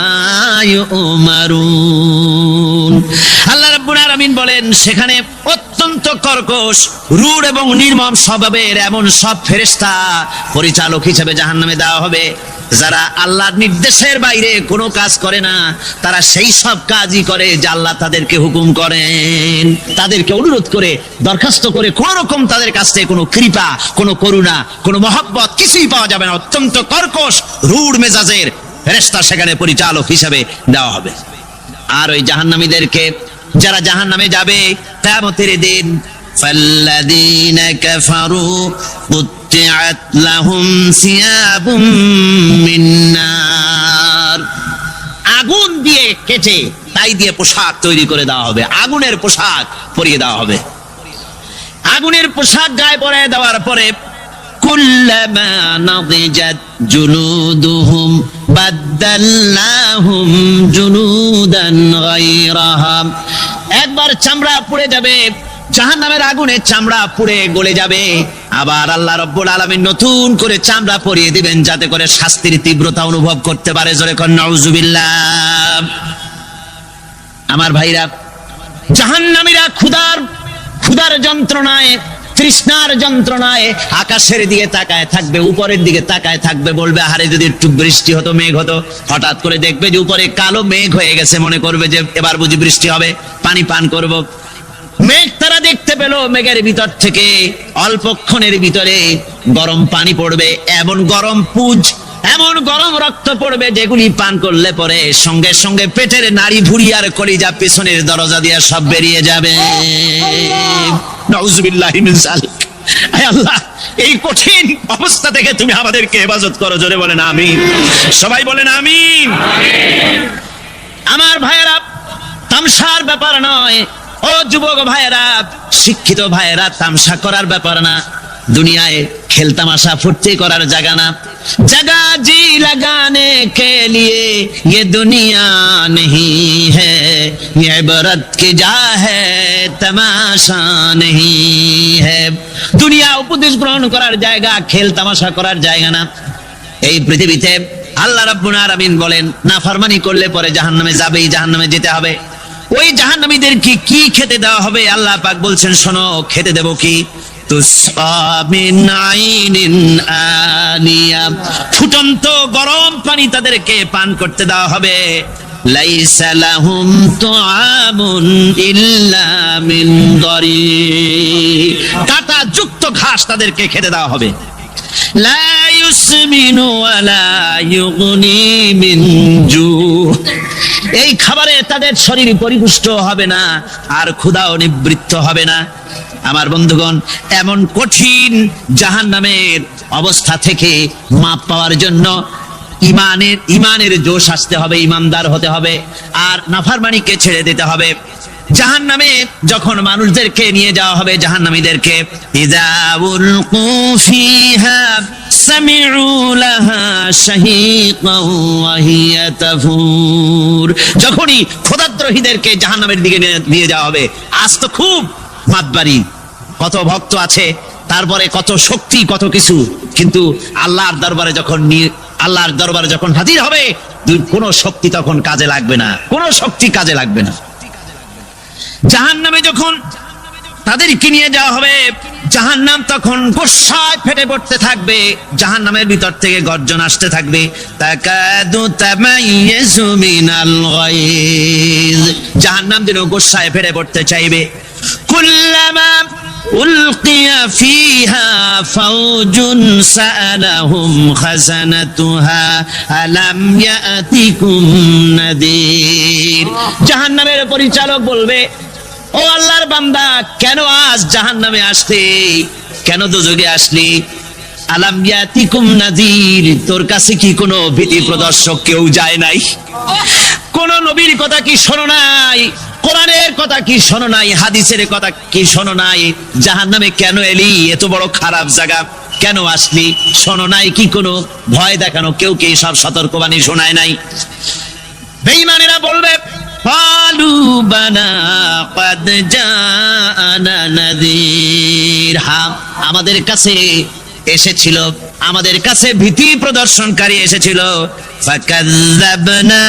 ইউমারুন। আল্লাহ রাব্বুল আলামিন বলেন, সেখানে অত্যন্ত কর্কশ, রূঢ় এবং নির্মম স্বভাবের এমন সব ফেরেশতা পরিচালক হিসেবে জাহান্নামে দেওয়া হবে, যারা আল্লাহর নির্দেশের বাইরে কোনো কাজ করে না। তারা সেই সব কাজই করে যা আল্লাহ তাদেরকে হুকুম করেন। তাদেরকে অনুরোধ করে, দরখাস্ত করে কোন রকম তাদের কাছ থেকে কোনো কৃপা, কোনো করুণা, কোনো মহব্বত কিছুই পাওয়া যাবে না। অত্যন্ত কর্কশ, রূঢ় মেজাজের ফেরেশতা সেখানে পরিচালক হিসেবে দেওয়া হবে। আর ওই জাহান্নামীদেরকে, যারা জাহান্নামে যাবে কিয়ামতের দিন, ফাল্লাযীনা কাফারু কুত্তিআত লাহুম সিয়াবুম মিন নার, আগুন দিয়ে কেটে তাই দিয়ে পোশাক তৈরি করে দেওয়া হবে, আগুনের পোশাক পরিয়ে দেওয়া হবে। আগুনের পোশাক গায়ে পরিয়ে দেওয়ার পরে কুল্লামা নাদিজাত জুলুদুহুম বাদদালনাহুম জুলুদান গায়রাহা, একবার চামড়া পুড়ে যাবে, জাহান্নামের আগুনে চামড়া পুড়ে গলে যাবে, আবার আল্লাহ রাব্বুল আলামিন নতুন করে চামড়া পরিয়ে দিবেন, যাতে করে শাস্তির তীব্রতা অনুভব করতে পারে। জোরে কোন নাউজুবিল্লাহ। আমার ভাইরা, জাহান্নামীরা ক্ষুধার যন্ত্রণায়, তৃষ্ণার যন্ত্রণায় আকাশের দিকে তাকায় থাকবে, উপরের দিকে তাকায় থাকবে, বলবে আরে যদি একটু বৃষ্টি হতো, মেঘ হতো। হঠাৎ করে দেখবে যে উপরে কালো মেঘ হয়ে গেছে, মনে করবে যে এবার বুঝি বৃষ্টি হবে, পানি পান করব। মেঘ তারা দেখতে পেল, মেঘের ভিতর থেকে অল্পক্ষণের ভিতরে গরম পানি পড়বে, এমন গরম পুজ, এমন গরম রক্ত পড়বে, যেগুলি পান করলে পরে সঙ্গে সঙ্গে পেটের নাড়ি ভুঁড়ি আর কলিজা পেছনের দরজা দিয়ে সব বেরিয়ে যাবে। নাউজুবিল্লাহি মিন যালিক। হে আল্লাহ, এই কঠিন অবস্থা থেকে তুমি আমাদেরকে হেফাজত করো। জোরে বলেন আমিন। সবাই বলেন আমিন। আমার ভাইয়েরা, তামসার ব্যাপার নয়। ও যুবক ভাইয়েরা, শিক্ষিত ভাইয়েরা, তামসা করার ব্যাপার না। দুনিয়ায় খেলতামাশা ফুর্তি করার জায়গা না। जगह जी लगाने के लिए ये दुनिया नहीं है, ये इबरत की जा है, तमाशा नहीं है। দুনিয়া উপদেশ গ্রহণ করার জায়গা, খেল তামাশা করার জায়গা না। এই পৃথিবীতে আল্লাহ রাব্বুল আলামিন বলেন, নাফরমানি করলে পরে জাহান্নামে যাবেই, জাহান্নামে যেতে হবে। ওই জাহান্নামীদের কি খেতে দেওয়া হবে? আল্লাহ পাক বলছেন, শোনো, খেতে দেব কি? তুসকা মিন আইনিন আনিয়া, ফুটন্ত গরম পানি তাদেরকে পান করতে দেওয়া হবে। লাইসা লাহুম তুআমুন ইল্লা মিন দারি, কাঁটা যুক্ত ঘাস তাদেরকে খেতে দেওয়া হবে। লা ইউসমিনু ওয়ালা ইউগনি মিন জু, এই খাবারে তাদের শরীর পরিপুষ্ট হবে না, আর ক্ষুধাও নিবৃত্ত হবে না। আমার বন্ধুগণ, এমন কঠিন জাহান্নামের অবস্থা থেকে মাপ পাওয়ার জন্য ইমানের জোশ আসতে হবে, ইমানদার হতে হবে, আর নাফরমানিকে ছেড়ে দিতে হবে। জাহান্নামে যখন মানুষদেরকে নিয়ে যাওয়া হবে, জাহান্নামীদেরকে, ইযা উলকু ফিহা সামিউ লাহা শাহীকান ওয়া হিয়া তাফুর, যখনই খোদাদ্রোহীদেরকে জাহান্নামের দিকে নিয়ে যাওয়া হবে, আজ তো খুব মাতবাড়ি, কত ভক্ত আছে তারপরে কত শক্তি, কত কিছু, কিন্তু আল্লাহর দরবারে যখন হাজির হবে কোন শক্তি তখন কাজে লাগবে না, কোন শক্তি কাজে লাগবে না। জাহান্নামে যখন তাদেরকে নিয়ে যাওয়া হবে, জাহান্নাম তখন গোসায় ফেটে পড়তে থাকবে, জাহান্নামের ভিতর থেকে গর্জন আসতে থাকবে, তাকাদু তামাইয়াজু মিনাল গায়জ। জাহান্নাম যেন গোসায় ফেটে পড়তে চাইবে। কুল্লামা উলকিয়া ফিহা ফাওজুন সাআলাহুম খাজানাতুহা আলাম ইয়াতিকুম নাদির। জাহান্নামের পরিচালক বলবে, ও আল্লাহর বান্দা, কেন আজ জাহান্নামে আসতে, কেন দোজখে আসলি? আলাম ইয়াতিকুম নাযীর, তোর কাছে কি কোনো ভীতি প্রদর্শক কেউ যায় নাই? কোন নবীর কথা কি শোনো নাই? কোরআনের কথা কি শোনো নাই? হাদিসের কথা কি শোনো নাই? জাহান্নামে কেন এলি? এত বড় খারাপ জায়গা কেন আসলি? শোনো নাই কি কোনো ভয় দেখানো কেউ কে সব সতর্কবাণী শোনায় নাই? বেঈমানেরা বলবে, ক্বালু বানা ক্বাদ জাআনা নাযীর, হ্যাঁ আমাদের কাছে এসেছিল, আমাদের কাছে ভীতি প্রদর্শনকারী এসেছিল। ফাকাযযাবনা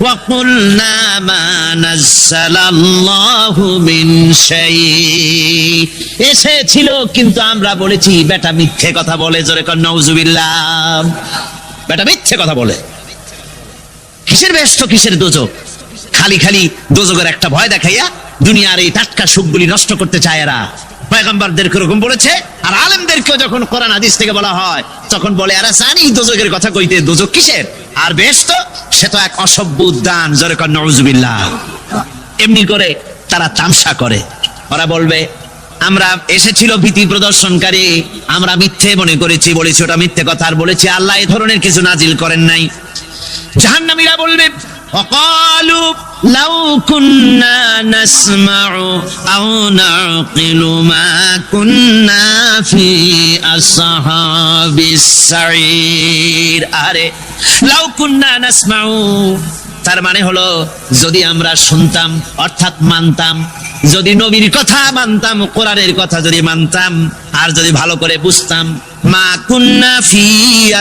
ওয়া কুলনা মা নাযালাল্লাহু মিন শাই, এসেছিল কিন্তু আমরা বলেছি বেটা মিথ্যে কথা বলে। জোরে কর নাউযুবিল্লাহ। বেটা মিথ্যে কথা বলে। কিসের বেহেশত, কিসের দোজখ? খালি খালি দোজখের একটা ভয় দেখাইয়া দুনিয়ার এই টাটকা সুখগুলি নষ্ট করতে চায় এরা। পয়গম্বরদেরকে এরকম বলেছে, আর আলেমদেরকেও যখন কোরআন হাদিস থেকে বলা হয় তখন বলে, এরা জানি দোজখের কথা কইতে, দোজখ কিসের? আর বেহেশত সে তো এক অসভ্য উদ্যান। জোরে কর নাউযুবিল্লাহ। এমনি করে তারা তামসা করে। ওরা বলবে, আমরা এসেছিল ভীতি প্রদর্শনকারী, আমরা মিথ্যে মনে করেছি, বলেছি ওটা মিথ্যে কথা, আর বলেছি আল্লাহ এই ধরনের কিছু নাজিল করেন নাই। জাহান্নামীরা বলবে, وقالوا لو كنا نسمع أو نعقل ما كنا في أصحاب السعير। আরে লাউ কুন্না নাসমাউ, তার মানে হলো যদি আমরা শুনতাম অর্থাৎ মানতাম, যদি নবীর কথা মানতাম, কোরআনের কথা যদি মানতাম, আর যদি ভালো করে বুঝতাম, মা কুন্না ফি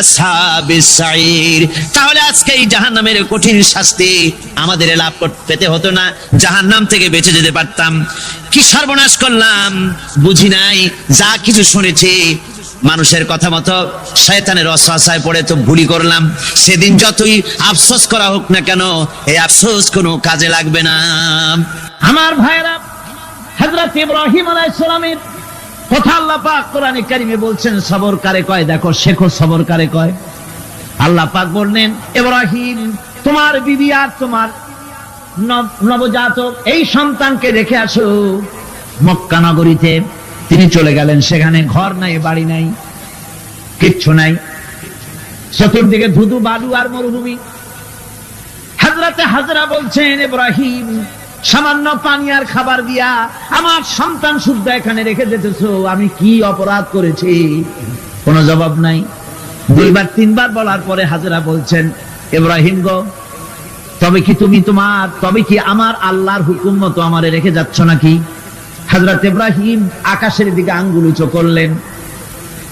আসহাবিস সাইর, তাহলে আজকে এই জাহান্নামের কঠিন শাস্তি আমাদের লাভ পেতে হতো না, জাহান্নাম থেকে বেঁচে যেতে পারতাম। কি সর্বনাশ করলাম বুঝি নাই, যা কিছু শুনেছি মানুষের কথা মতো শয়তানের ওয়াসওয়াসায় পড়ে তো ভুলই করলাম। সেদিন যতই আফসোস করা হোক না কেন, এই আফসোস কোনো কাজে লাগবে না। আমার ভাইরা, হযরত ইব্রাহিম আলাইহিস সালামের কথা আল্লাহ পাক কোরআনে কারিমে বলছেন, সবর কারে কয় দেখো, শেখো সবর কারে কয়। আল্লাহ পাক বললেন, ইব্রাহিম তোমার বিবি আর তোমার নবজাতক এই সন্তানকে রেখে আসো মক্কা নগরীতে। তিনি চলে গেলেন, সেখানে ঘর নাই, বাড়ি নাই, কিচ্ছু নাই, চতুর্দিকে ধুধু বালু আর মরুভূমি। হযরতে হাজরা বলছেন, ইব্রাহিম সামান্য পানি আর খাবার দিয়া আমার সন্তান শুদ্ধ এখানে রেখে যেতেছো, আমি কি অপরাধ করেছি? কোনো জবাব নাই। দুইবার তিনবার বলার পরে হাজরা বলছেন, ইব্রাহিম গো, তবে কি আমার আল্লাহর হুকুম মতো আমারে রেখে যাচ্ছ নাকি? হযরত ইব্রাহিম আকাশের দিকে আঙ্গুল উঁচু করলেন।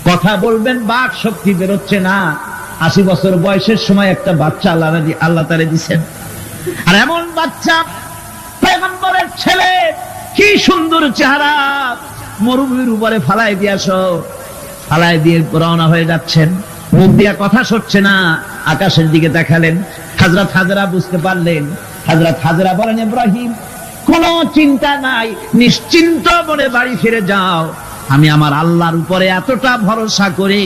কথা বলবেন, বাক শক্তি বেরোচ্ছে না। 80 বছর বয়সের সময় একটা বাচ্চা আল্লাহ তারে দিচ্ছেন, আর এমন বাচ্চা পয়গম্বরের ছেলে, কি সুন্দর চেহারা, মরুভূমির উপরে ফালাই দিয়ে রওনা হয়ে যাচ্ছেন, মুখ দিয়া কথা সরছে না, আকাশের দিকে দেখালেন। হযরত হাজরা বুঝতে পারলেন। হযরত হাজরা বলেন, ইব্রাহিম কোনো চিন্তা নাই, নিশ্চিন্ত মনে বাড়ি ফিরে যাও। আমি আমার আল্লাহর উপরে এতটা ভরসা করি,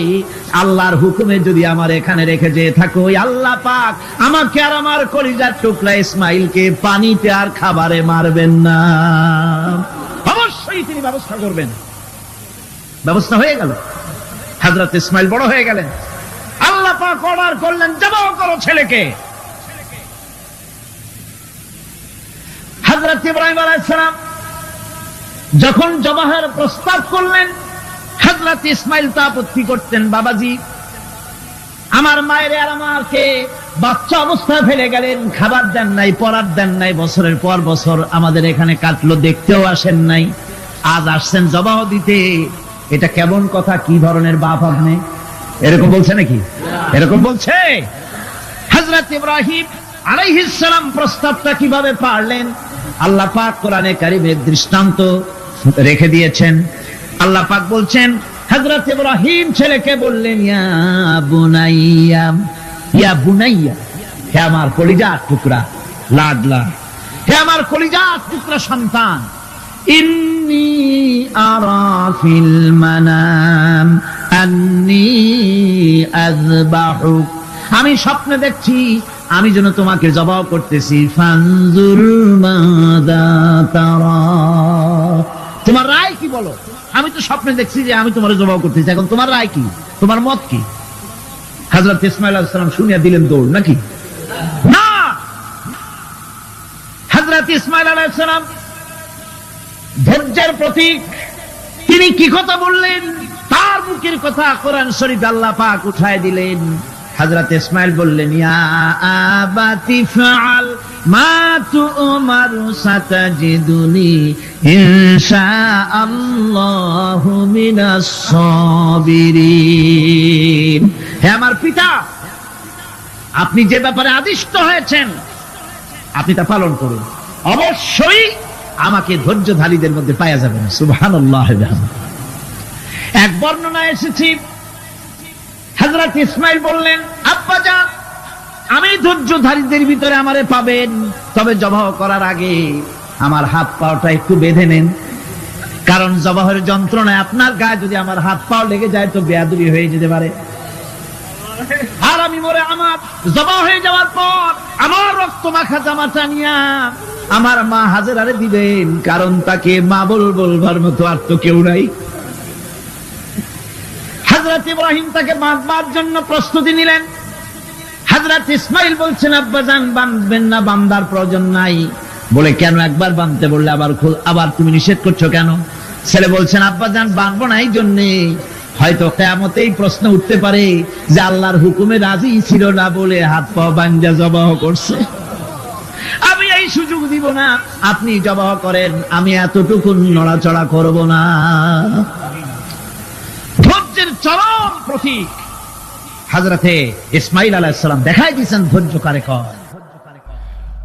আল্লাহর হুকুমে যদি আমার এখানে রেখে যেয়ে থাকো, ওই আল্লাহ পাক আমাকে আর আমার কলিজার টুকরা ইসমাইলকে পানিতে আর খাবারে মারবেন না, অবশ্যই তিনি ব্যবস্থা করবেন। ব্যবস্থা হয়ে গেল। হযরত ইসমাইল বড় হয়ে গেলেন। আল্লাহ পাক অর্ডার করলেন, জবাহ করো ছেলেকে। হযরত ইব্রাহিম আলাইহিস সালাম যখন জবাহের প্রস্তাব করলেন, হযরত ইসমাইল তা আপত্তি করতেন, বাবাজি আমার মায়ের আর আমাকে বাচ্চা অবস্থায় ফেলে গেলেন, খাবার দেন নাই, পরার দেন নাই, বছরের পর বছর আমাদের এখানে কাটলো, দেখতেও আসেন নাই, আজ আসছেন জবাহ দিতে, এটা কেমন কথা, কি ধরনের বাপ আপনি? এরকম বলছে নাকি? এরকম বলছে? হযরত ইব্রাহিম আলাইহিস সালাম প্রস্তাবটা কিভাবে পারলেন? আল্লাহ পাক কোরআনে কারীমের দৃষ্টান্ত রেখে দিয়েছেন। আল্লাহ পাক বলছেন, হযরত ইব্রাহিম ছেলেকে বললেন, ইয়া বুনাইয়া, ইয়া বুনাইয়া, হে আমার কলিজার টুকরা, লাডলা, হে আমার কলিজার টুকরা সন্তান, ইন্নী আরা ফিল মানাম আন্নী আযবাহুক, আমি স্বপ্নে দেখছি আমি যেন তোমাকে জবাহ করতেছি। ফানজুর মাযা তারা, তোমার রায় কি বলো? আমি তো স্বপ্নে দেখছি যে আমি তোমার জবাহ করতেছি, এখন তোমার রায় কি, তোমার মত কি? হযরত ইসমাঈল আলাইহিস সালাম শুনিয়া দিলেন দৌড়, নাকি না? হযরত ইসমাঈল আলাইহিস সালাম ধৈর্যের প্রতীক, তিনি কি কথা বললেন? তার মুখের কথা কোরআন শরীফ আল্লাহ পাক উঠায় দিলেন। হযরত ইসমাঈল বললেন, ইয়া আবাতি ফাআল মা তু'মারু সাতাজিদুনি ইনশাআল্লাহু মিনাস সাবিরিন, হে আমার পিতা, আপনি যে ব্যাপারে আদিষ্ট হয়েছেন আপনি তা পালন করুন, অবশ্যই আমাকে ধৈর্যধারীদের মধ্যে পাওয়া যাবে না। সুবহানাল্লাহ। এক বর্ণনায় এসেছে, হযরত ইসমাঈল বললেন, আব্বাজান, আমি ধৈর্যধারীদের ভিতরে আমারে পাবেন, তবে জবাহ করার আগে আমার হাত পাওটা একটু বেঁধে নেন, কারণ জবাহের যন্ত্রণায় আপনার গায়ে যদি আমার হাত পাও লেগে যায় তো বেয়াদবি হয়ে যেতে পারে। আর আমি মরে আমার জবাহ হয়ে যাওয়ার পর আমার রক্ত মাখা জামাটা নিয়া আমার মা হাজেরারে দিবেন, কারণ তাকে মা বলবার মতো আর তো কেউ নাই। হযরত ইব্রাহিম তাকে বাঁধবার জন্য প্রস্তুতি নিলেন। হযরত ইসমাঈল বলছেন, আব্বাজান, বাঁধবেন না, বান্দার প্রয়োজন নাই। বলে, কেন? একবার বাঁধতে বললে আবার তুমি নিষেধ করছো কেন? ছেলে বলছেন, আব্বাজান, বাঁধবো না এই জন্যে, হয়তো কিয়ামতেই প্রশ্ন উঠতে পারে যে আল্লাহর হুকুমে রাজি ছিল না বলে হাত পা বাঞ্জা জবাহ করছে। আমি এই সুযোগ দিব না, আপনি জবাহ করেন, আমি এতটুকু নড়াচড়া করব না। ধৈর্যের চরম প্রতীক হযরতে ইসমাঈল আলাইহিস সালাম দেখাই দিয়েছেন ধৈর্য কারে কয়।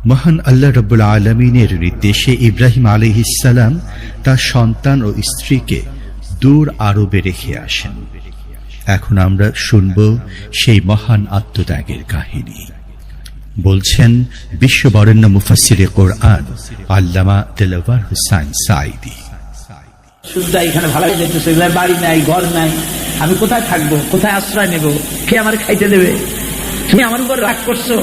মহান আল্লাহ রাব্বুল আলামিনের নির্দেশে ইব্রাহিম আলাইহিস সালাম তার সন্তান ও স্ত্রীকে দূর আরবে রেখে আসেন। এখন আমরা শুনব সেই মহান আত্মত্যাগের কাহিনী। বলছেন বিশ্ববরেণ্য মুফাসসিরে কোরআন আল্লামা দেলাওয়ার হোসেন সাঈদী। শুদ্ধ এখানে ভালো যেতেছে, বাড়ি নাই, ঘর নাই, আমি কোথায় থাকবো, কোথায় আশ্রয় নেব, কে আমার খাইতে দেবে? তুমি আমার উপর রাগ করছো,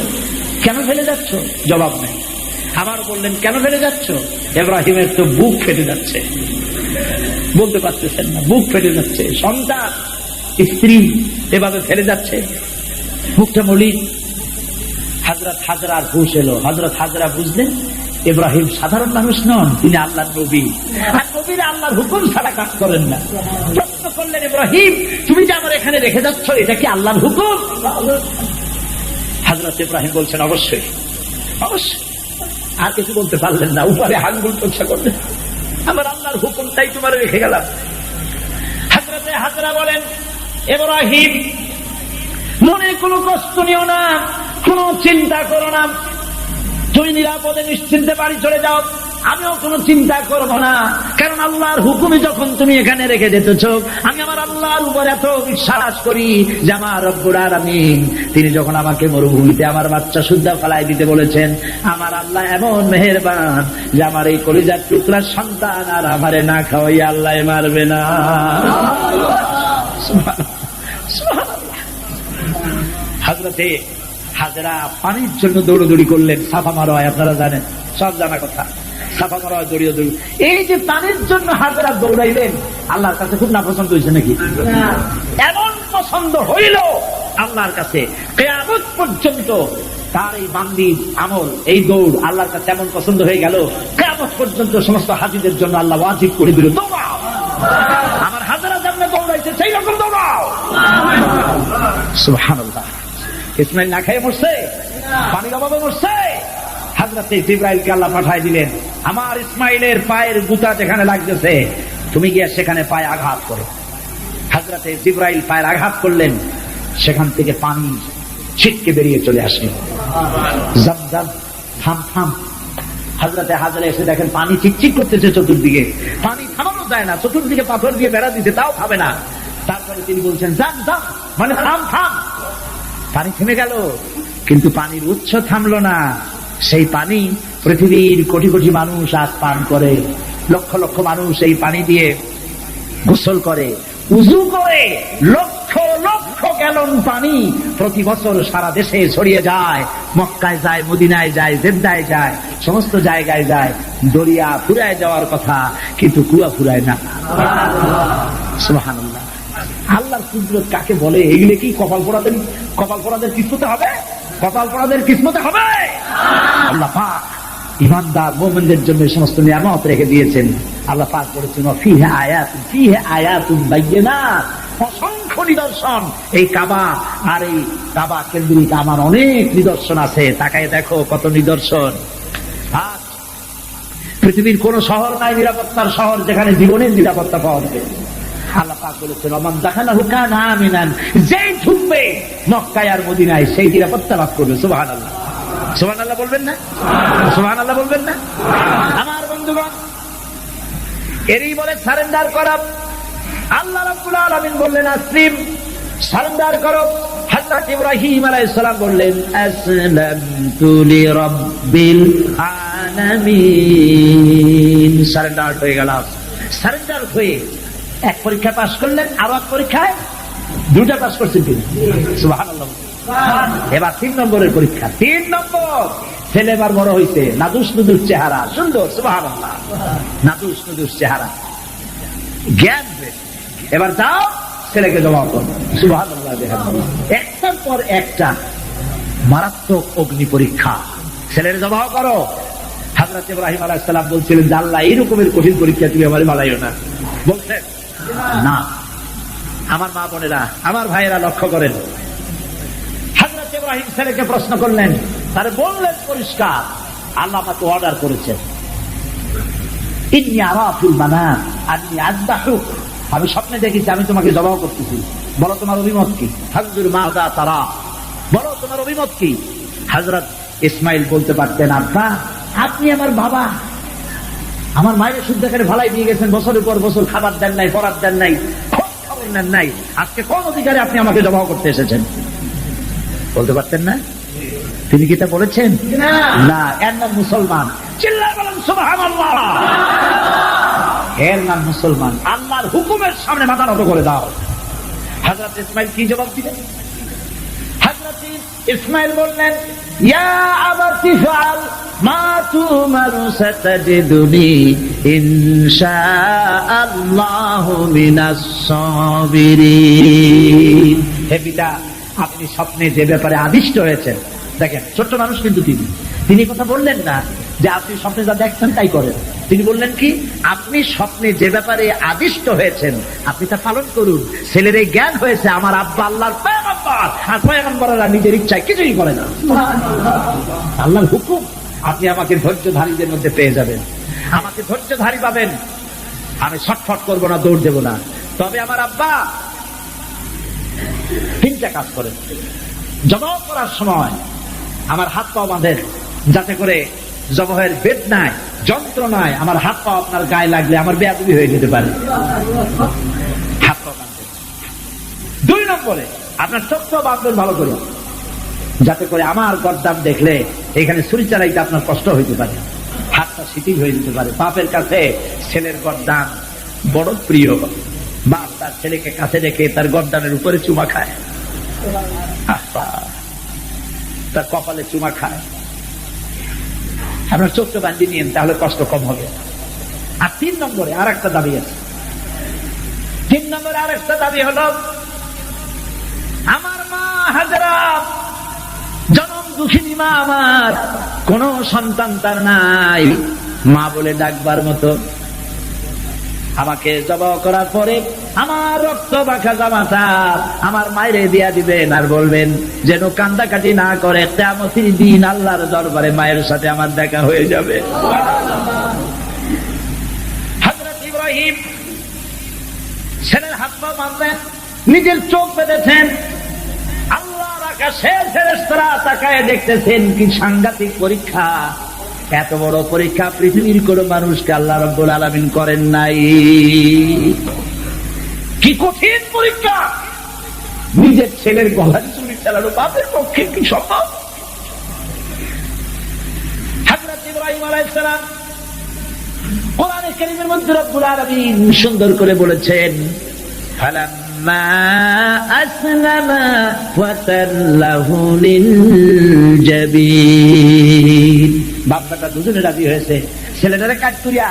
কেন ফেলে যাচ্ছ? জবাব নেই। আবার বললেন, কেন ফেলে যাচ্ছ? ইব্রাহিমের তো বুক ফেটে যাচ্ছে, বলতে পারতেছেন না, বুক ফেটে যাচ্ছে, সন্তান স্ত্রী এভাবে ফেলে যাচ্ছে, বুকটা মলিন। হযরত হাজরার হুঁশ এলো। হযরত হাজরা বুঝলেন ইব্রাহিম সাধারণ মানুষ নন, তিনি আল্লাহর নবী, আর নবীরা আল্লাহর হুকুম ছাড়া কাজ করেন না। প্রশ্ন করলেন, ইব্রাহিম, তুমি যে আমার এখানে রেখে যাচ্ছ, এটা কি আল্লাহর হুকুম? হযরত ইব্রাহিম বলছেন, অবশ্যই, অবশ্যই। আর কিছু বলতে পারলেন না, উপরে আঙ্গুল তোষা করলেন, আমার আল্লাহর হুকুমটাই তোমার রেখে গেলাম। হযরতে হাজরা বলেন, ইব্রাহিম, মনে কোনো কষ্ট নিও না, কোনো চিন্তা করো না, তুমি নিরাপদে নিশ্চিন্তে বাড়ি চলে যাও, আমিও কোনো চিন্তা করবো না, কারণ আল্লাহর হুকুমে যখন তুমি এখানে রেখে যেতেছ, আমি আমার আল্লাহর উপর এত বিশ্বাস করি যে আমার রব্বুল আলামিন তিনি যখন আমাকে মরুভূমিতে আমার বাচ্চা সুদ্ধা ফেলাই দিতে বলেছেন, আমার আল্লাহ এমন মেহেরবান যে আমার এই কলিজার টুকরার সন্তান আর আমারে না খাওয়াই আল্লাহ মারবে না। হযরতে হাজরা পানির জন্য দৌড়দৌড়ি করলেন, সাফা মারোয়, আপনারা জানেন, সব জানা কথা, সাফা মারোয় দৌড়িয়ে দৌড়ি। এই যে পানির জন্য হাজরা দৌড়াইলেন, আল্লাহর কাছে খুব নাপছন্দ হয়েছে নাকি? এমন পছন্দ হইল আল্লাহর কাছে, কিয়ামত পর্যন্ত তার এই বান্দির আমল, এই দৌড় আল্লাহর কাছে এমন পছন্দ হয়ে গেল, কিয়ামত পর্যন্ত সমস্ত হাজীদের জন্য আল্লাহ ওয়াজিব করে দিল, দৌড়াও, আমার হাজরা যেমন দৌড়াইছে সেই রকম দৌড়াও। সুবহানাল্লাহ। ইসমাইল না খেয়ে মরছে, পানির অভাবে মরছে, হযরত জিবরাইলকে আল্লাহ পাঠায় দিলেন, আমার ইসমাইলের পায়ের গুতা যেখানে লাগতেছে তুমি গিয়ে সেখানে পায়ে আঘাত করো। হযরতে জিবরাইল পায়ের আঘাত করলেন, সেখান থেকে পানি ছিটকে বেরিয়ে চলে আসলো। জামজাম, থাম থাম। হযরতে হাজরা এসে দেখেন পানি চিকচিক করতেছে চতুর্দিকে, পানি থামানো যায় না, চতুর্দিকে পাথর দিয়ে বেড়া দিতে, তাও থামে না। তারপরে তিনি বলছেন জাম জাম, মানে থাম থাম। পানি থেমে গেল, কিন্তু পানির উৎস থামলো না। সেই পানি পৃথিবীর কোটি কোটি মানুষ আজ পান করে, লক্ষ লক্ষ মানুষ এই পানি দিয়ে গোসল করে, উযু করে। লক্ষ লক্ষ গ্যালন পানি প্রতি বছর সারা দেশে ছড়িয়ে যায়, মক্কায় যায়, মদিনায় যায়, জেদ্দায় যায়, সমস্ত জায়গায় যায়। দরিয়া ফুরায় যাওয়ার কথা, কিন্তু কুয়া ফুরায় না। সুবহানাল্লাহ। আল্লাহর কুদরত কাকে বলে? এগুলো কি কপাল পোড়াদের কিসমতে হবে? কপাল পোড়াদের কিসমতে হবে? আল্লাহ পাক ইমানদার মুমিনদের জন্য সমস্ত নিয়ামত রেখে দিয়েছেন। আল্লাহ পাক বলেছেন ফিহা আয়াতুন বায়্যিনাত, অসংখ্য নিদর্শন। এই কাবা আর এই কাবা কেন্দ্রিক আমার অনেক নিদর্শন আছে, তাকায় দেখো কত নিদর্শন। আজ পৃথিবীর কোন শহর নাই নিরাপত্তার শহর যেখানে জীবনের নিরাপত্তা পাওয়া যাবে। আল্লাহ পাক বলেছেন ওমান দাখালাহু কানা আমিনান, যেই ঢুকবে মক্কায় আর মদিনায় সেই নিরাপত্তা লাভ করবে। সুবহানাল্লাহ, সুবহানাল্লাহ বলবেন না? সুবহানাল্লাহ বলবেন না? আমার বন্ধুগণ, এরই বলে সারেন্ডার করা। আল্লাহ রাব্বুল আলামিন বললেন আসলিম, সারেন্ডার করো। হযরত ইব্রাহিম আলাইহিস সালাম বললেন আসলামতু লিরাব্বিল আলামিন। সারেন্ডার হয়ে গেলাম। সারেন্ডার হয়ে এক পরীক্ষা পাস করলেন, আরো এক পরীক্ষায় দুটা পাস করছেন তিনি। সুবহানাল্লাহ। এবার 3 নম্বরের পরীক্ষা। 3 নম্বর। ছেলে এবার বড় হইছে, নাদুস নুদুস চেহারা, সুন্দর। সুবহানাল্লাহ। নাদুস নুদুস চেহারা, জ্ঞান বেশি। এবার যাও ছেলেকে জবাব করো। সুবহানাল্লাহ। একটার পর একটা মারাত্মক অগ্নি পরীক্ষা। ছেলের জবাব করো। হযরত ইব্রাহিম আলাইহিস সালাম বলছিলেন যে আল্লাহ এই রকমের কঠিন পরীক্ষা তুমি আমারে বানাইও না। বলছেন না। আমার মা বোনেরা, আমার ভাইয়েরা লক্ষ্য করেন, হযরত ইব্রাহিম ছেলেকে প্রশ্ন করলেন, তারে বললেন পরিষ্কার, আল্লাহ আমাকে অর্ডার করেছেন ইন্নী আরা ফিল মানাম আন্নী আযবাহুক, আমি স্বপ্নে দেখেছি আমি তোমাকে জবাব করতেছি, বলো তোমার অভিমত কি? ফাজুর মাযা তারা, বলো তোমার অভিমত কি? হযরত ইসমাইল বলতে পারতেন আব্বা আপনি আমার বাবা, আমার মায়ের শুদ্ধ করে ভালাই দিয়ে গেছেন, বছরের পর বছর খাবার দেন নাই, পড়ার দেন নাই, খবর নেন নাই, আজকে কোন অধিকারে আপনি আমাকে জবাব করতে এসেছেন? বলতে পারতেন না? তিনি কি তা বলেছেন? না। এর নাম মুসলমান। চিল্লায় বলেন সুবহানাল্লাহ। এর নাম মুসলমান। আল্লাহর হুকুমের সামনে মাথা নত করে দাও। হযরত ইসমাইল কি জবাব দিলেন? হযরত ইসমাইল বললেন ইয়া আবাতি ফাআল মা তুমারু সাতাজিদুনি ইনশাআল্লাহু মিনাস সাবিরিন। হে পিতা, আপনি স্বপ্নে যে ব্যাপারে আদিষ্ট হয়েছেন, দেখেন ছোট্ট মানুষ কিন্তু তিনি কথা বললেন না যে আপনি স্বপ্নে যা দেখছেন তাই করেন। তিনি বললেন কি, আপনি স্বপ্নে যে ব্যাপারে আদিষ্ট হয়েছেন আপনি তা পালন করুন। ছেলের এই জ্ঞান হয়েছে আমার আব্বা আল্লাহর পয়গম্বর, আর পয়গম্বররা নিজের ইচ্ছায় কিছুই করে না। আল্লাহর হুকুম। আপনি আমাকে ধৈর্যধারীদের মধ্যে পেয়ে যাবেন, আমাকে ধৈর্যধারী পাবেন। আমি ছটফট করবো না, দৌড় দেবো না। তবে আমার আব্বা 3টা কাজ করেন। জবাব করার সময় আমার হাত পা বাঁধেন, যাতে করে জবাবের বেদনায়, যন্ত্রণায় আমার হাত পা আপনার গায়ে লাগলে আমার বেয়াদবি হয়ে যেতে পারে। হাত পা বাঁধেন। 2 নম্বরে আপনার চোখটাও বাঁধবেন ভালো করে, যাতে করে আমার গর্দান দেখলে এখানে ছুরি চালাইতে আপনার কষ্ট হইতে পারে, হাতটা শিথিল হয়ে যেতে পারে। বাপের কাছে ছেলের গর্দান বড় প্রিয়। বাপ তার ছেলেকে কাছে রেখে তার গর্দানের উপরে চুমা খায়, তার কপালে চুমা খায়। আপনার চোখটা বান্ধি নিন, তাহলে কষ্ট কম হবে। আর 3 নম্বরে আর একটা দাবি আছে। 3 নম্বরে আর একটা দাবি হলো আমার মা হাজরা, জনম দুঃখিনী মা আমার, কোন সন্তান তার নাই, মা বলে ডাকবার মতো। আমাকে জবাব করার পরে আমার রক্ত মাখা জামাটা আমার মায়েরে দিয়া দিবেন, আর বলবেন যেন কান্দাকাটি না করে, কিয়ামতের দিন আল্লাহর দরবারে মায়ের সাথে আমার দেখা হয়ে যাবে। হযরত ইব্রাহিম ছেলের হাত পা বাঁধলেন, নিজের চোখ বেঁধেছেন। আল্লাহর আকাশের ফেরেশতারা তাকায় দেখতেছেন কি সাংঘাতিক পরীক্ষা। এত বড় পরীক্ষা পৃথিবীর কোন মানুষকে আল্লাহ রাব্বুল আলামিন করেন নাই। কি কঠিন পরীক্ষা! নিজের ছেলের গলায় ছুরি চালানো বাপের পক্ষে কি সম্ভব? হযরত ইব্রাহিম আলাইহিস সালাম কোরআনে কারীমের মধ্যে রব্বুল আলামিন সুন্দর করে বলেছেন, ফালাম্মা আসলামা ওয়া তাল্লাহু লিল জাবিন। বাপটা দুজনে রাজি হয়েছে, ছেলেটারে কাট করিয়া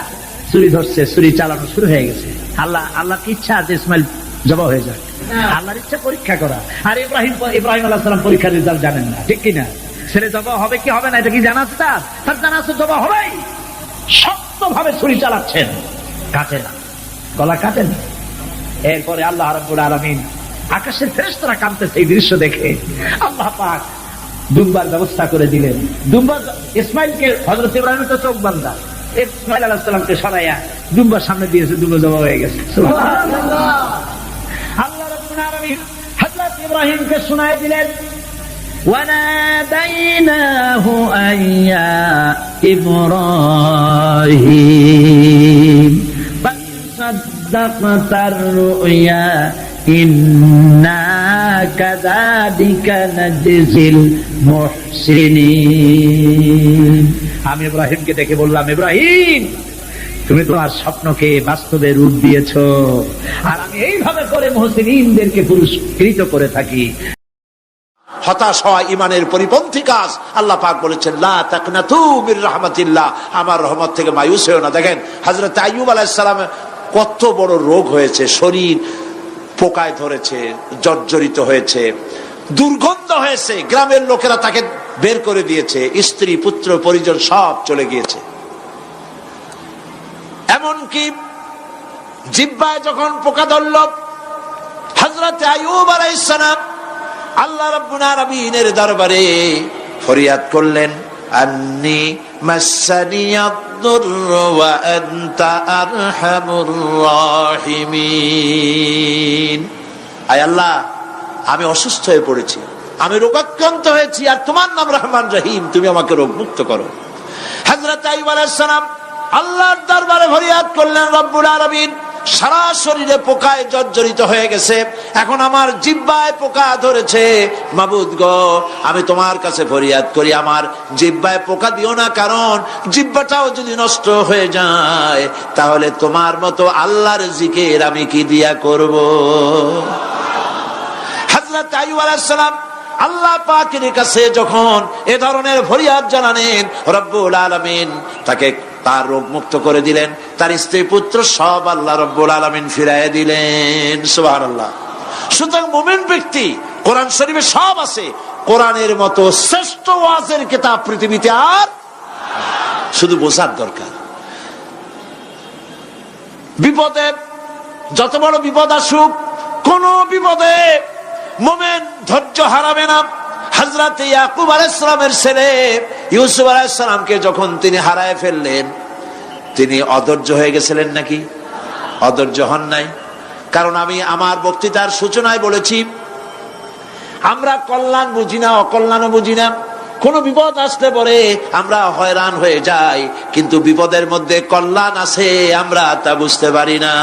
ছুরি ধরছে, ছুরি চালানো শুরু হয়ে গেছে। আল্লাহর ইচ্ছা আছে ইসমাইল জবা হয়ে যায়, আল্লাহর ইচ্ছা পরীক্ষা করা। আর ইব্রাহিম আলাইহিস সালাম পরীক্ষার রেজাল্ট জানেন না, ঠিক কিনা? ছেলে জবা হবে কি হবে না এটা কি জানা আছে? তার জানা আছে জবা হবেই। শক্তভাবে ছুরি চালাচ্ছেন, কাটে না, গলা কাটে না। এরপরে আল্লাহ রাব্বুল আলামিন আকাশের ফেরেশতারা কাঁদতেছে এই দৃশ্য দেখে। আল্লাহ পাক দুম্বার ব্যবস্থা করে দিলেন। দুম্বা ইসমাইলকে, হযরত ইব্রাহিমের তো চোখ বান্ধা, ইসমাইল আলাইহিস সালামকে সরাইয়া দুম্বার সামনে দিয়েছে, দুম্বা জবা হয়ে গেছে। সুবহানাল্লাহ। আল্লাহ রাব্বুল আলামিন হযরত ইব্রাহিমকে শোনায় দিলেন, وَنَادَيْنَاهُ أَن يَا إِبْرَاهِيمُ قَدْ صَدَّقْتَ الرُّؤْيَا إِنَّا كَذَلِكَ نَجْزِي الْمُحْسِنِينَ। আমি ইব্রাহিমকে দেখে বললাম, ইব্রাহিম তুমি তোমার স্বপ্নকে বাস্তবে রূপ দিয়েছো, আর আমি এইভাবে করে মুহসিনিনদেরকে পুরস্কৃত করে থাকি। হতাশ হওয়া ইমানের পরিপন্থী কাজ। আল্লাহ পাক বলেছেন, লা তাকনাতু মির রাহমাতিল্লাহ, আমার রহমত থেকে মায়ুস হয়ো না। দেখেন হযরত আইয়ুব আলাইহিস সালাম কত বড় রোগ হয়েছে, শরীর পোকায় ধরেছে, জর্জরিত হয়েছে, দুর্গন্ধ হয়েছে, গ্রামের লোকেরা তাকে বের করে দিয়েছে, স্ত্রী পুত্র পরিজন সব চলে গিয়েছে। এমনকি জিহ্বায় যখন পোকা ধরল, হযরত আইয়ুব আলাইহিস সালাম আল্লাহ রাব্বুল আলামিনের দরবারে ফরিয়াদ করলেন, আন্নী মাসানিয়াদ-দুররু ওয়া আনতা আরহামুর রাহিমিন। আয় আল্লাহ, আমি অসুস্থ হয়ে পড়েছি, আমি রোগাক্রান্ত হয়েছি, আর তোমার নাম রহমান রহিম, তুমি আমাকে রোগ মুক্ত করো। হযরত আইয়ুব আলাইহিস সালাম আল্লাহর দরবারে ফরিয়াদ করলেন, রব্বুল আলামিন সারা শরীরে পোকায় জর্জরিত হয়ে গেছে, এখন আমার জিহ্বায় পোকা ধরেছে, মাবুদ গো আমি তোমার কাছে ফরিয়াদ করি, আমার জিহ্বায় পোকা দিও না, কারণ জিহ্বাটাও যদি নষ্ট হয়ে যায় তাহলে তোমার মতো আল্লাহর জিকির আমি কি দিয়া করব। হযরত আইয়ুব আলাইহিস সালাম আল্লাহ পাকের কাছে যখন এ ধরনের ফরিয়াদ জানালেন, রব্বুল আলামিন তাকে তার রোগ মুক্ত করে দিলেন, তার স্ত্রী পুত্র সব আল্লাহ রব্বুল আলামিন ফিরাইয়া দিলেন। সুবহানাল্লাহ। সুতরাং মুমিন ব্যক্তি, কোরআন শরীফে সব আছে, কোরআনের মতো শ্রেষ্ঠ ওয়াজের কিতাব পৃথিবীতে আর শুধু বোঝার দরকার। বিপদে, যত বড় বিপদ আসুক, কোন বিপদে মুমিন ধৈর্য হারাবে না। হযরত ইয়াকুব আলাইহিস সালামের ছেলে ইউসুফ আলাইহিস সালামকে যখন তিনি হারায় ফেললেন, তিনি অধৈর্য হয়ে গেছিলেন নাকি? অধৈর্য হন নাই। কারণ আমি আমার বক্তৃতার সূচনায় বলেছি, আমরা কল্যাণ বুঝি না, অকল্যাণও বুঝি না। কোন বিপদ আসলে পরে আমরা হয়রান হয়ে যাই, কিন্তু বিপদের মধ্যে কল্যাণ আছে আমরা তা বুঝতে পারি না।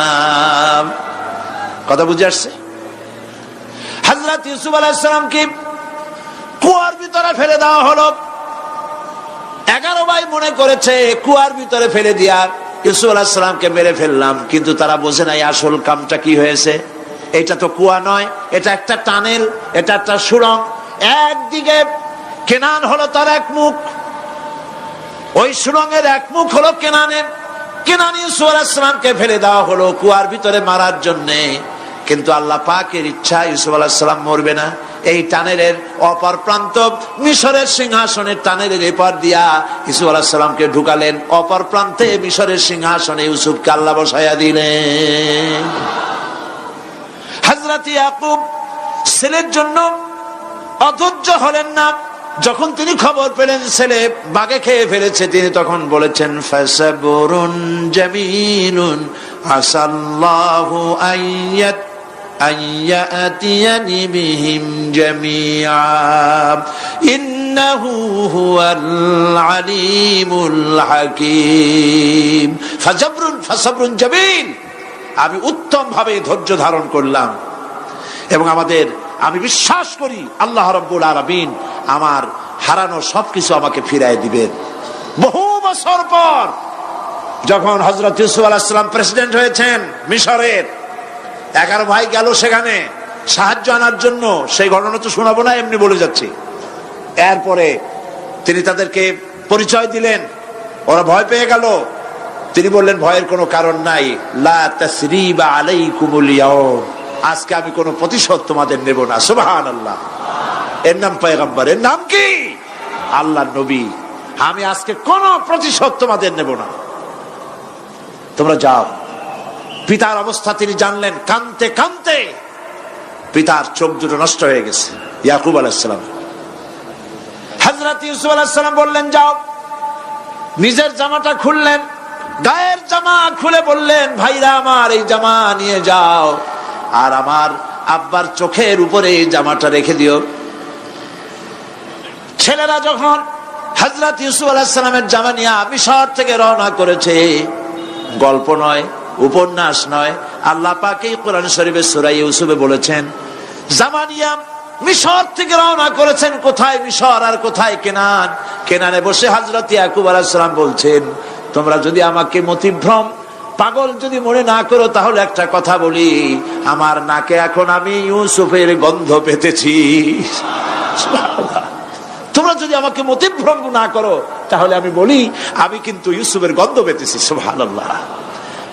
কথা বুঝে আসছে? হযরত ইউসুফ আলাইহিস সালামকে কুয়ার ভিতরে ফেলে দেওয়া হলো। 11 ভাই মনে করেছে কুয়ার ভিতরে ফেলে দিয়া ইউসুফ আলাইহিস সালামকে মেরে ফেললাম, কিন্তু তারা বোঝে নাই আসল কামটা কি হয়েছে। এটা তো কুয়া নয়, এটা একটা টানেল, এটা একটা সুড়ঙ্গ। একদিকে কেনান হলো তার এক মুখ, ওই সুড়ঙ্গের এক মুখ হলো কেনানের। কেনান ইউসুফ আলাইহিস সালামকে ফেলে দেওয়া হলো কুয়ার ভিতরে মারার জন্যে, কিন্তু আল্লাহ পাকের ইচ্ছা ইউসুফ আলাইহিস সালাম মরবে না। এই টানেলের অপর প্রান্ত মিশরের সিংহাসনের টানেলের এপার দিয়া ইউসুফ আলাইহিস সালামকে ঢুকালেন, অপর প্রান্তে মিশরের সিংহাসনে ইউসুফকে আল্লাহ বসাইয়া দিলেন। হযরত ইয়াকুব ছেলের জন্য অধৈর্য হলেন না। যখন তিনি খবর পেলেন ছেলে বাঘে খেয়ে ফেলেছে, তিনি তখন বলেছেন, ফাসাবুরুন জামিলুন আসাল্লাহু আইয়াত أن يأتيني بهم جميعا إنه هو العليم الحكيم فصبر جميل। আমি উত্তম ভাবে ধৈর্য ধারণ করলাম এবং আমি বিশ্বাস করি আল্লাহ রাব্বুল আলামিন আমার হারানো সবকিছু আমাকে ফিরিয়ে দিবেন। বহু বছর পর যখন হযরত ইউসুফ আলাইহিস সালাম প্রেসিডেন্ট হয়েছেন মিশরের, 11 ভাই গেল সেখানে সাহায্য আনার জন্য। সেই ঘটনা তো শোনাবো না, এমনি বলে যাচ্ছি। এরপরে তিনি তাদেরকে পরিচয় দিলেন, ওরা ভয় পেয়ে গেল। তিনি বললেন ভয়ের কোনো কারণ নাই, লা তাসরিবা আলাইকুমুল ইয়াউম, আজকে আমি কোনো প্রতিশোধ তোমাদের নেব না। সুবহানাল্লাহ। এর নাম পয়গম্বর, এর নাম কি? আল্লাহর নবী। আমি আজকে কোনো প্রতিশোধ তোমাদের নেব না, তোমরা যাও। পিতার অবস্থা তিনি জানলেন, কাঁদতে কাঁদতে পিতার চোখ দুটো নষ্ট হয়ে গেছে। ইয়াকুব আলাইহিস সালাম, হযরত ইউসুফ আলাইহিস সালাম বললেন যাও। নিজের জামাটা খুললেন, গায়ের জামা খুলে বললেন ভাইরা আমার এই জামা নিয়ে যাও, আর আমার আব্বার চোখের উপরে এই জামাটা রেখে দিও। ছেলেরা যখন হযরত ইউসুফ আলাইহিস সালামের জামা নিয়ে মিশর থেকে রওনা করেছে, গল্প নয়, উপন্যাস নয়, আল্লাহ পাক এই কোরআন শরীফে সূরা ইউসুফে বলেছেন জামা নিয়ে মিশর থেকে রওনা করেছেন। কোথায় মিশর আর কোথায় কেনান? কেনানে বসে হযরত ইয়াকুব আলাইহিস সালাম বলছেন তোমরা যদি আমাকে মতিভ্রম পাগল যদি মনে না করো তাহলে একটা কথা বলি, আমার নাকে এখন আমি ইউসুফের গন্ধ পেতেছি। তোমরা যদি আমাকে মতিভ্রম না করো তাহলে আমি বলি আমি কিন্তু ইউসুফের গন্ধ পেতেছি। সুবহানাল্লাহ।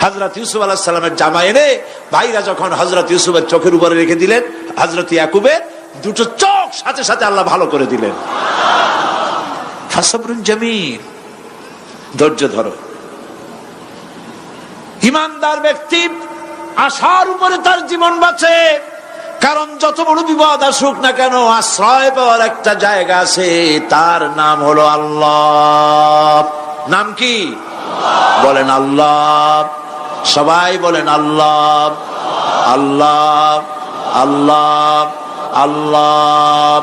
হযরত ইউসুফ আলাইহিস সালামের জামা এনে ভাইরা যখন হযরত ইউসুফের চোখের উপরে রেখে দিলেন, হযরত ইয়াকুবের দুটো চোখ সাথে সাথে আল্লাহ ভালো করে দিলেন। ফাসবরুন জামিল, ধৈর্য ধরো। ঈমানদার ব্যক্তি আশার উপরে তার জীবন বাঁচে, কারণ যত বড় বিপদ আসুক না কেন আশ্রয় পাওয়ার একটা জায়গা আছে, তার নাম হলো আল্লাহ। নাম কি? বলেন আল্লাহ। সবাই বলেন আল্লাহ আল্লাহ আল্লাহ আল্লাহ।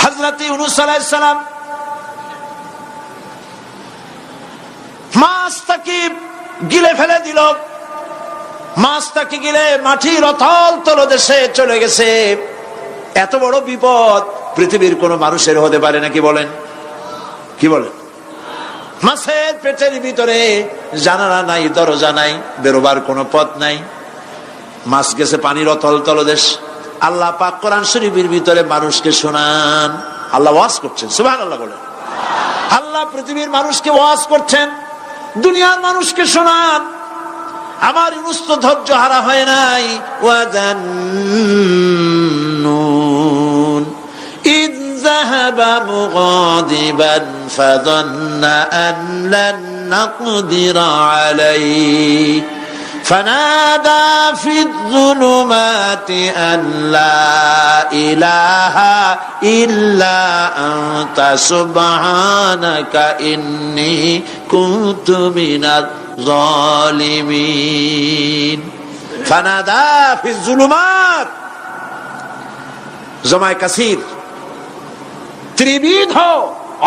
হযরত ইউনূস আলাইহিস সালাম মাছটাকে গিলে ফেলে দিল, মাছটাকে গিলে মাটির অতল তলদেশে চলে গেছে। এত বড় বিপদ পৃথিবীর কোন মানুষের হতে পারে নাকি? বলেন, কি বলেন? মাছের পেটের ভিতরে জানালা নাই, দরজা নাই, বেরোবার কোনো পথ নাই, মাছ গেছে পানির অতল তলদেশ। আল্লাহ পাক কোরআন শরীফের ভিতরে মানুষকে শোনান, আল্লাহ ওয়াজ করছেন। সুবহানাল্লাহ বলেন। আল্লাহ পৃথিবীর মানুষকে ওয়াজ করছেন, দুনিয়ার মানুষকে শোনান। আমার ইউনূস তো ধৈর্য হারা হয় নাই। ওয়াযান্নুন ইয যাহাবা মুগাদিবান ফাযান্না আন লান নাকদিরা আলাইহি ফানাদা ফিয-যুলুমাতি আন লা ইলাহা ইল্লা আনতা সুবহানাকা ইন্নী কুনতু মিনাজ জালিমিন। ফানাদা ফিয-যুলুমাত, জমায়ে কাসির, ত্রিবিধ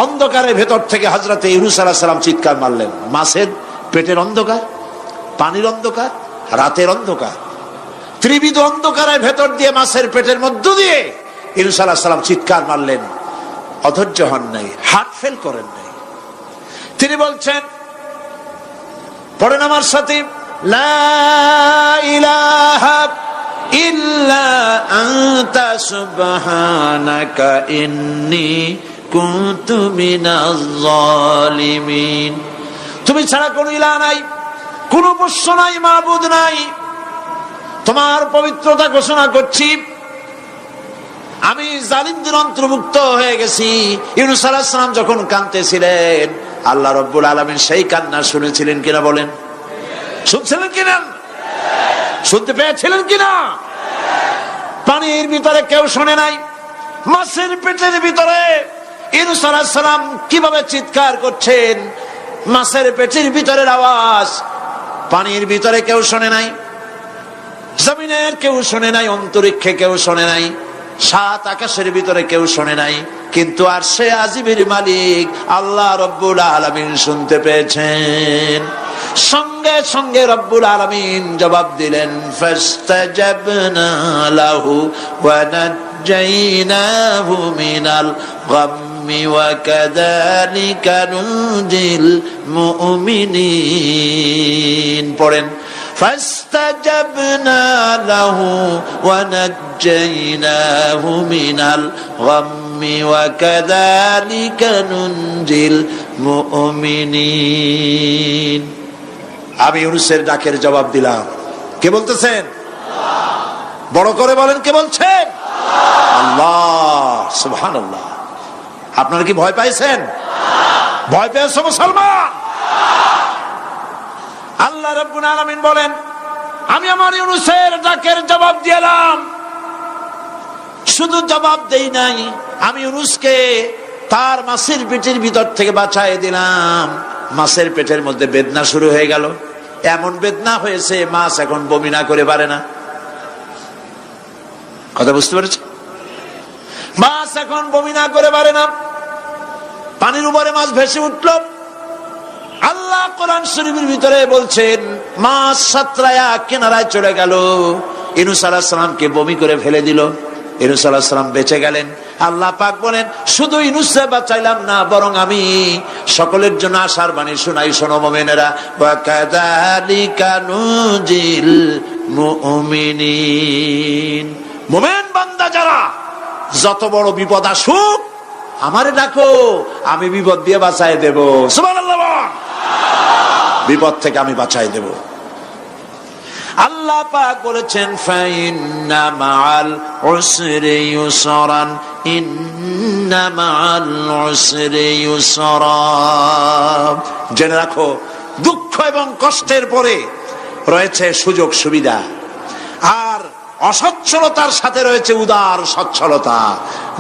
অন্ধকারের ভেতর থেকে হযরত ইউনূস আলাইহিস সালাম চিৎকার মারলেন। মাছের পেটের অন্ধকার, পানির অন্ধকার, রাতের অন্ধকার, ত্রিবিধ অন্ধকারের ভেতর দিয়ে মাছের পেটের মধ্য দিয়ে ইউনূস আলাইহিস সালাম চিৎকার মারলেন। অধৈর্য হন নাই, হার্ট ফেল করেন নাই। তিনি বলছেন, পড়েন আমার সাথে, লা ইলাহা ইল্লা আনতা সুবহানাকা ইন্নী কুনতু মিনাজ জালিমিন। তুমি ছাড়া কোনো ইলাহ নাই, কোন পোষ্য নাই, মাবুদ নাই, তোমার পবিত্রতা ঘোষণা করছি, আমি জালিমদের অন্তর্ভুক্ত হয়ে গেছি। ইউনূস আলাইহিস সালাম যখন কাঁদতেছিলেন, আল্লাহ রাব্বুল আলামিন সেই কান্না শুনেছিলেন কিনা? বলেন, শুনছিলেন কিনা? শুনতে পেয়েছিলেন কিনা? পানির ভিতরে কেউ শোনে নাই, মাছের পেটের ভিতরে ইউনূস আলাইহিস সালাম কিভাবে চিৎকার করছেন, মাছের পেটের ভিতরের আওয়াজ পানির ভিতরে কেউ শোনে নাই। জমিনের কেউ শোনে নাই, অন্তরিক্ষে কেউ শোনে নাই, 7 আকাশের ভিতরে কেউ শোনে নাই, কিন্তু আরশে আজিমের মালিক আল্লাহ রব্বুল আলামিন শুনতে পেয়েছেন। সঙ্গে সঙ্গে রব্বুল আলামিন জবাব দিলেন, ফাস্তাজাবনা লাহু ওয়া নাজ্জাইনাহু মিনাল গাম্মি ওয়া কাযালিকা নুনজিল মুমিনিন। পড়েন, فاستجبنا له ونجيناه من الغم وكذلك ننجي المؤمنين। আমি ইউনূসের ডাকের জবাব দিলাম। কে বলতেছেন? বড় করে বলেন, কে বলছেন? আল্লাহ। সুবহানাল্লাহ। আপনারা কি ভয় পাইছেন? ভয় পেয়েছো মুসলমান? আল্লাহ রাব্বুল আলামিন বলেন, আমি আমার ইউনূসের ডাকের জবাব দিলাম। শুধু জবাব দেই নাই, আমি ইউনূসকে তার মাছের পেটের ভিতর থেকে বাঁচায় দিলাম। মাছের পেটের মধ্যে বেদনা শুরু হয়ে গেল। এমন বেদনা হয়েছে মাছ এখন বমি না করে পারে না। কথা বুঝতে পেরেছ? মাছ এখন বমি না করে পারে না। পানির উপরে মাছ ভেসে উঠল। আল্লাহ কোরআন শরীফের ভিতরে বলছেন, মাছ সাতরায়া কিনারায় চলে গেল। ইউনূস আলাইহিস সালামকে বমি করে ফেলে দিল। ইউনূস আলাইহিস সালাম বেঁচে গেলেন। আল্লাহ পাক বলেন, শুধু ইউনূসকে বাঁচাইলাম না, বরং আমি সকলের জন্য আশার বাণী শোনাই, শোনো মুমিনেরা, ওয়া কাযালিকা নুনজিল মুমিনিন। মুমিন বান্দা যারা, যত বড় বিপদ আসুক আমারে ডাকো, আমি বিপদ দিয়ে বাঁচাই দেব। সুবহানাল্লাহ। বিপদ থেকে আমি বাঁচাই দেব। আল্লাহ পাক বলেছেন, ফাইন্না মাআল উসরি ইউসরান, ইন্না মাআল উসরি ইউসরা। জেনে রাখো, দুঃখ এবং কষ্টের পরে রয়েছে সুযোগ সুবিধা, আর অসচ্ছলতার সাথে রয়েছে উদার সচ্ছলতা।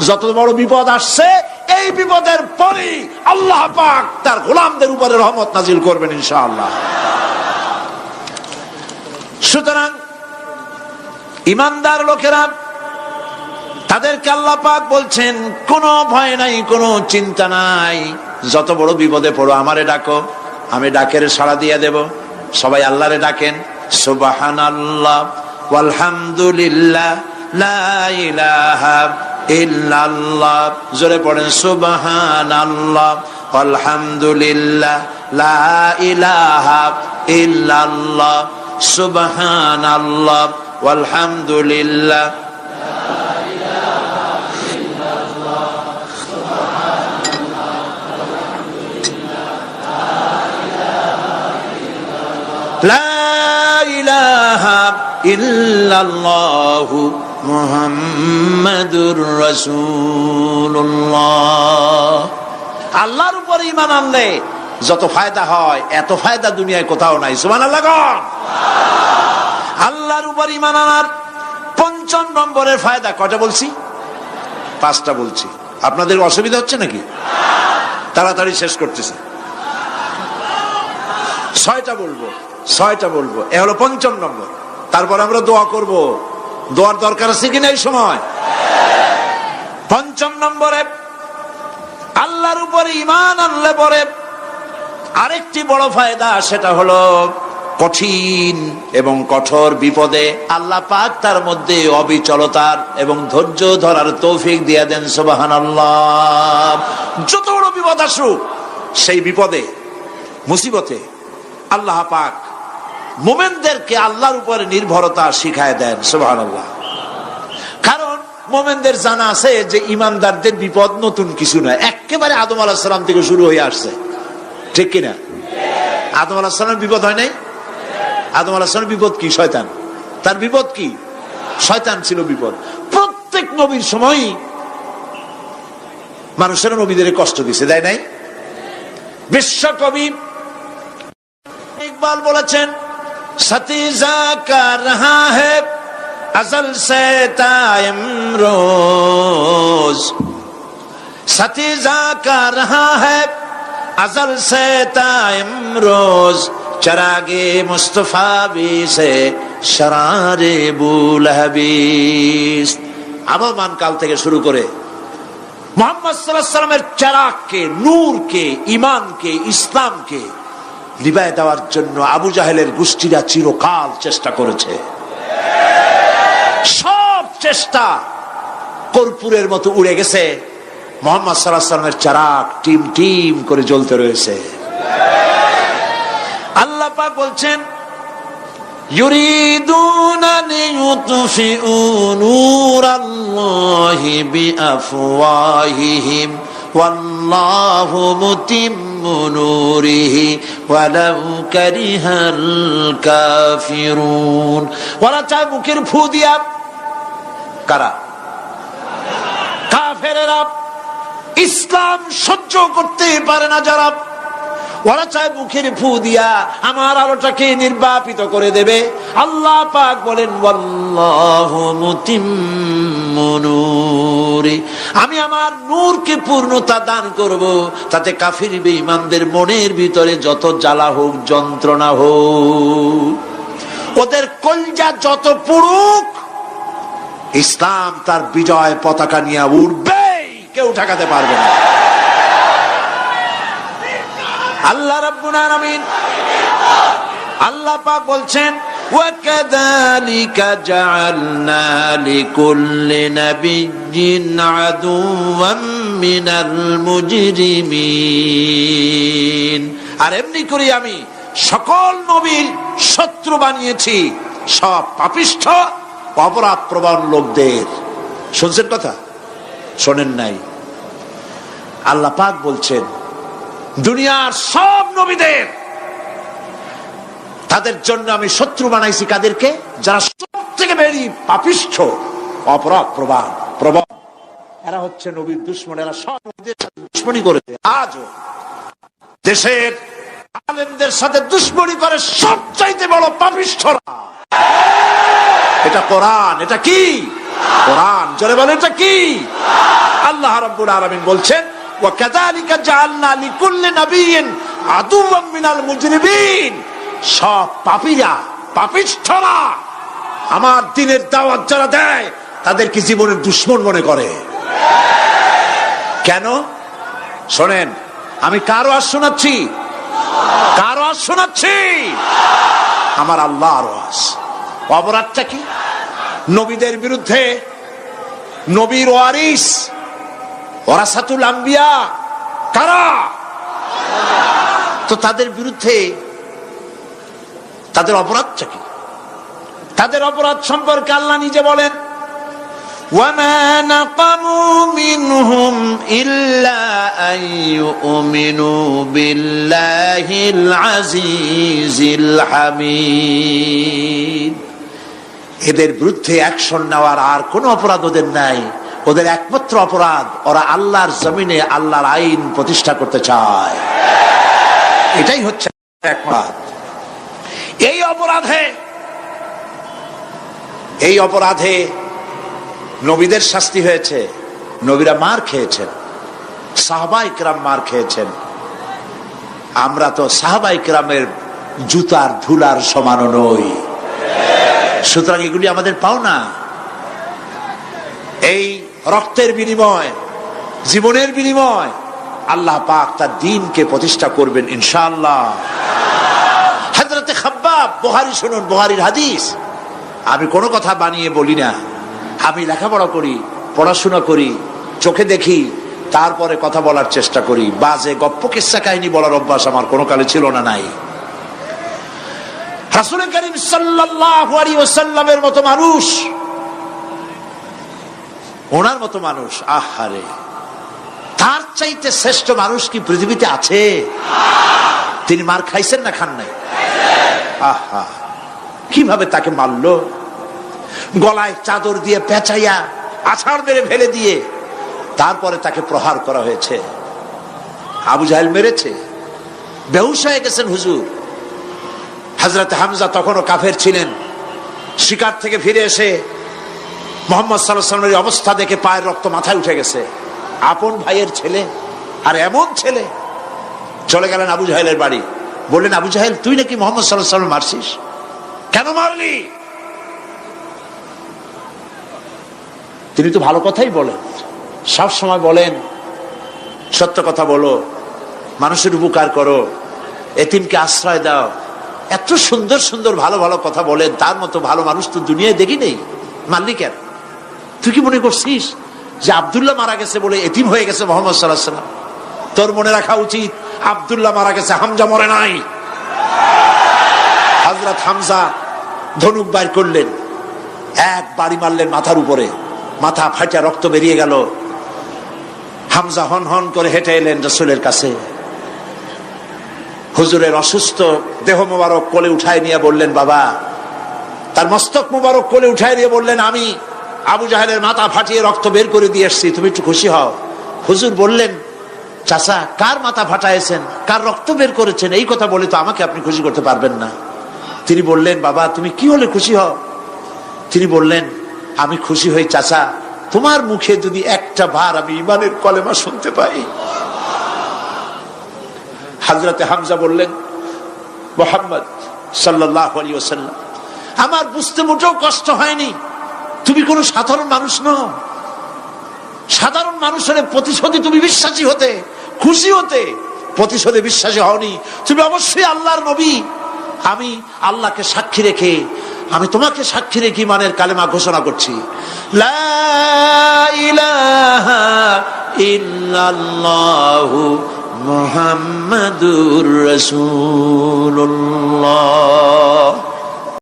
যত বড় বিপদ আসছে, এই বিপদের পরে আল্লাহ পাক তার গোলামদের উপরে রহমত নাজিল করবেন ইনশাআল্লাহ। সুতরাং ঈমানদার লোকেরা, তাদেরকে আল্লাহ পাক বলছেন, কোনো ভয় নাই, কোনো চিন্তা নাই, যত বড় বিপদে পড়ো আমারে ডাকো, আমি ডাকের সাড়া দিয়ে দেব। সবাই আল্লাহরে ডাকেন। সুবহানাল্লাহ ওয়ালহামদুলিল্লাহ লা ইলাহা ইল্লাল্লাহ। জোরে পড়েন, সুবহানাল্লাহ ওয়ালহামদুলিল্লাহ লা ইলাহা ইল্লাল্লাহ, সুবহানাল্লাহ ওয়ালহামদুলিল্লাহ লা ইলাহা ইল্লাল্লাহু মুহাম্মাদুর রাসূলুল্লাহ। আল্লাহর উপর ঈমান আনলে যত ফায়দা হয়, এত ফায়দা দুনিয়ায় কোথাও নাই। সুবহানাল্লাহ। আল্লাহর উপর ঈমান আনার ৫ম নম্বরের ফায়দা কয়টা বলছি? 5টা বলছি। আপনাদের অসুবিধা হচ্ছে নাকি? তাড়াতাড়ি শেষ করতেছি। 6টা বলবো, 6টা বলবো। এ হলো ৫ম নম্বর। তারপর আমরা দোয়া করব। দোয়ার দরকার আছে কিনা এই সময়? ৫ম নম্বরে আল্লাহর উপরে ঈমান আনলে পরে আরেকটি বড় ফায়দা, সেটা হলো কঠিন এবং কঠোর বিপদে আল্লাহ পাক তার মধ্যে অবিচলতার এবং ধৈর্য ধরার তৌফিক দিয়ে দেন। সুবহানাল্লাহ। যত বড় বিপদ আসুক, সেই বিপদে মুসিবতে আল্লাহ পাক মুমিনদেরকে আল্লাহর উপরে নির্ভরতা শিখায় দেন। সুবহানাল্লাহ। কারণ মুমিনদের জানা আছে যে ঈমানদারদের বিপদ নতুন কিছু নয়, একেবারে আদম আলাইহিস সালাম থেকে শুরু হয়ে আসছে। ঠিক কিনা? আদম আলাইহিস সালামের বিপদ হয় নাই? আদম আলাইহিস সালামের বিপদ কি? শয়তান। তার বিপদ কি? শয়তান ছিল বিপদ। প্রত্যেক নবীর সময় মানুষের নবীদের কষ্ট দিছে, দেয় নাই? বিশ্বকবি ইকবাল বলেছেন, সতীজা কা রহা হ্যায় अज़ल से ताइमरोज, सतीजा का रहा है अज़ल से ताइमरोज, चरागे मुस्तफा भी से शरारे बुलहबीस। আবহমান কাল থেকে শুরু করে মুহাম্মদ সাল্লাল্লাহু আলাইহি সাল্লামের চেরাগকে, নূরকে, ঈমানকে, ইসলামকে লিভায় দেওয়ার জন্য আবু জাহেলের গোষ্ঠীরা চিরকাল চেষ্টা করেছে। সব চেষ্টা কর্পূরের মতো উড়ে গেছে, মুহাম্মদ সাল্লাল্লাহু আলাইহি সাল্লামের চেরাগ টিম টিম করে জ্বলতে রয়েছে। আল্লাহ পাক বলছেন, ইউরিদুনা লিইউতফিউ নূরাল্লাহি বিআফওয়াহিহিম ওয়াল্লাহু মুতিম্মু নূরিহি ওয়ালাউ কারিহাল কাফিরুন। ওরা চায় মুখের ফু দিয়া, কারা? কাফেরেরা, ইসলাম সহ্য করতে পারে না যারা, ওরা চায় মুখের ফু দিয়া আমার আলোটাকে নির্বাপিত করে দেবে। আল্লাহ পাক বলেন, ওয়াল্লাহু মুতিম্মু নূরি, আমি আমার নূরকে পূর্ণতা দান করব, তাতে কাফির বেঈমানদের মনের ভিতরে যত জ্বালা হোক, যন্ত্রণা হোক, ওদের কলজা যত পুড়ুক, ইসলাম তার বিজয় পতাকা নিয়ে উঠবে, কেউ ঠেকাতে পারবে না। আল্লাহ রাব্বুল আলামিন, আল্লাহ পাক বলছেন, ওয়াকাযালিকা জাআলনা লিকুল্লি নাবিয়্যিন আদুওয়াম মিনাল মুজরিমিন। আর এমনি করে আমি সকল নবীর শত্রু বানিয়েছি সব পাপিষ্ঠ অপরাধ প্রবণ লোকদের। শুনছেন কথা? শোনেন নাই? আল্লাহ পাক বলছেন, দুনিয়ার সব নবীদের, তাদের জন্য আমি শত্রু বানাইছি কাদেরকে? যারা সব থেকে বেশি পাপিষ্ঠ, অপরাধ প্রবণ। এরা হচ্ছে নবীর দুশমন। এরা সব নবীদের সাথে দুশমনি করেছে। আজও দেশের আলেমদের সাথে দুশমনি করে সবচাইতে বড় পাপিষ্ঠরা। এটা কোরআন। এটা কি? কোরআন। জোরে বলেন, এটা কি? আল্লাহ রাব্বুল আলামিন বলছেন, ওয়াকাযালিকা জাআলনা লিকুল্লি নাবিয়্যিন আদুওয়াম মিনাল মুজরিমিন। সব পাপীরা, পাপিষ্ঠরা আমার দ্বীনের দাওয়াত যারা দেয় তাদেরকে জীবনের দুশমন মনে করে। কেন? শোনেন, আমি কার ওয়াজ শোনাচ্ছি? কার ওয়াজ শোনাচ্ছি? আমার আল্লাহর ওয়াজ। অপরাধটা কি? নবীদের বিরুদ্ধে, নবীর ওয়ারিস ওয়ারাসাতুল আম্বিয়া কারা? তো তাদের বিরুদ্ধে তাদের অপরাধটা কি? তাদের অপরাধ সম্পর্কে আল্লাহ নিজে বলেন, ওয়ামা নাকামু মিনহুম ইল্লা আন ইউমিনু বিল্লাহিল আজিজিল হামিদ। এদের বিরুদ্ধে অ্যাকশন নেওয়ার আর কোন অপরাধ ওদের নাই। ওদের একমাত্র অপরাধ, ওরা আল্লাহর জমিনে আল্লাহর আইন প্রতিষ্ঠা করতে চায়। এটাই হচ্ছে অপরাধ। এই অপরাধে নবীদের শাস্তি হয়েছে। নবীরা মার খেয়েছেন, সাহাবায়ে কেরাম মার খেয়েছেন। আমরা তো সাহাবায়ে কেরামের জুতার ধুলার সমানও নই। সুতরাং এগুলি আমাদের পাওনা। এই রক্তের বিনিময়, জীবনের বিনিময় আল্লাহ পাক তার দ্বীনকে প্রতিষ্ঠা করবেন ইনশাআল্লাহ। হযরতে খাব্বাব, বুখারী শুনুন, বুখারীর হাদিস। আমি কোনো কথা বানিয়ে বলি না। আমি লেখাপড়া করি, পড়াশোনা করি, চোখে দেখি, তারপরে কথা বলার চেষ্টা করি। বাজে গপ্প কিস্সা কাহিনী বলার অভ্যাস আমার কোনো কালে ছিল না, নাই। রাসূল করিম সাল্লাল্লাহু আলাইহি ওয়াসাল্লামের মতো মানুষ, ওনার মতো মানুষ, আহারে, তার চাইতে শ্রেষ্ঠ মানুষ কি পৃথিবীতে আছে? তিনি মার খাইছেন না খান নাই? আহা, কিভাবে তাকে মারলো! গলায় চাদর দিয়ে পেঁচাইয়া আছাড় মেরে ফেলে দিয়ে তারপরে তাকে প্রহার করা হয়েছে। আবু জাহেল মেরেছে, বেহুশ হয়ে গেছেন হুজুর। হযরত হামজা তখনও কাফের ছিলেন। শিকার থেকে ফিরে এসে মুহাম্মদ সাল্লাল্লাহু আলাইহি ওয়াসাল্লামের অবস্থা দেখে পায়ের রক্ত মাথায় উঠে গেছে। আপন ভাইয়ের ছেলে, আর এমন ছেলে। চলে গেলেন আবু জাহেলের বাড়ি, বললেন, আবু জাহেল তুই নাকি মোহাম্মদ সাল্লাল্লাহু আলাইহি ওয়াসাল্লাম মারছিস? কেন মারলি? তিনি তো ভালো কথাই বলেন, সব সময় বলেন সত্য কথা বলো, মানুষের উপকার করো, এতিমকে আশ্রয় দাও। এত সুন্দর সুন্দর ভালো ভালো কথা বলেন, তার মতো ভালো মানুষ তো দুনিয়ায় দেখি নেই। মারলি কেন? তুই কি মনে করছিস যে আব্দুল্লাহ মারা গেছে বলে এতিম হয়ে গেছে মুহাম্মদ সাল্লাল্লাহু আলাইহি ওয়াসাল্লাম? তোর মনে রাখা উচিত আব্দুল্লাহ মারা গেছে, হামজা মরে নাই। হযরত হামজা ধনুক বাইর করলেন, এক বাড়ি মারলেন মাথার উপরে, মাথা ফাটা রক্ত বেরিয়ে গেল। হামজা হন হন করে হেঁটে এলেন রাসূলের কাছে। হুজুরের অসুস্থ দেহ মোবারক কোলে উঠায় নিয়ে বললেন, বাবা। তার মস্তক মোবারক কোলে উঠায় নিয়ে বললেন, আমি আবু জাহেলের মাথা ফাটিয়ে রক্ত বের করে দিয়ে এসছি, তুমি একটু খুশি হও। হুজুর বললেন, চাচা কার মাথা ফাটাইছেন, কার রক্ত বের করেছেন, এই কথা বলে তো আমাকে আপনি খুশি করতে পারবেন না। তিনি বললেন, বাবা তুমি কি হলে খুশি হও? তিনি বললেন, আমি খুশি হই চাচা তোমার মুখে যদি একটা বার আমি ঈমানের কলেমা শুনতে পাই। হযরতে হামজা বললেন, মুহাম্মদ সাল্লাল্লাহু আলাইহি ওয়াসাল্লাম, আমার বুঝতে মোটেও কষ্ট হয়নি, তুমি কোনো সাধারণ মানুষ নও। সাধারণ মানুষের প্রতিশোধে তুমি বিশ্বাসী হতে, খুশি হতে, প্রতিশোধে বিশ্বাসী হওনি। তুমি অবশ্যই আল্লাহর নবী। আমি আল্লাহকে সাক্ষী রেখে, আমি তোমাকে সাক্ষী রেখে ঈমানের কালেমা ঘোষণা করছি, লা ইলাহা ইল্লাল্লাহু মুহাম্মাদুর রাসূলুল্লাহ।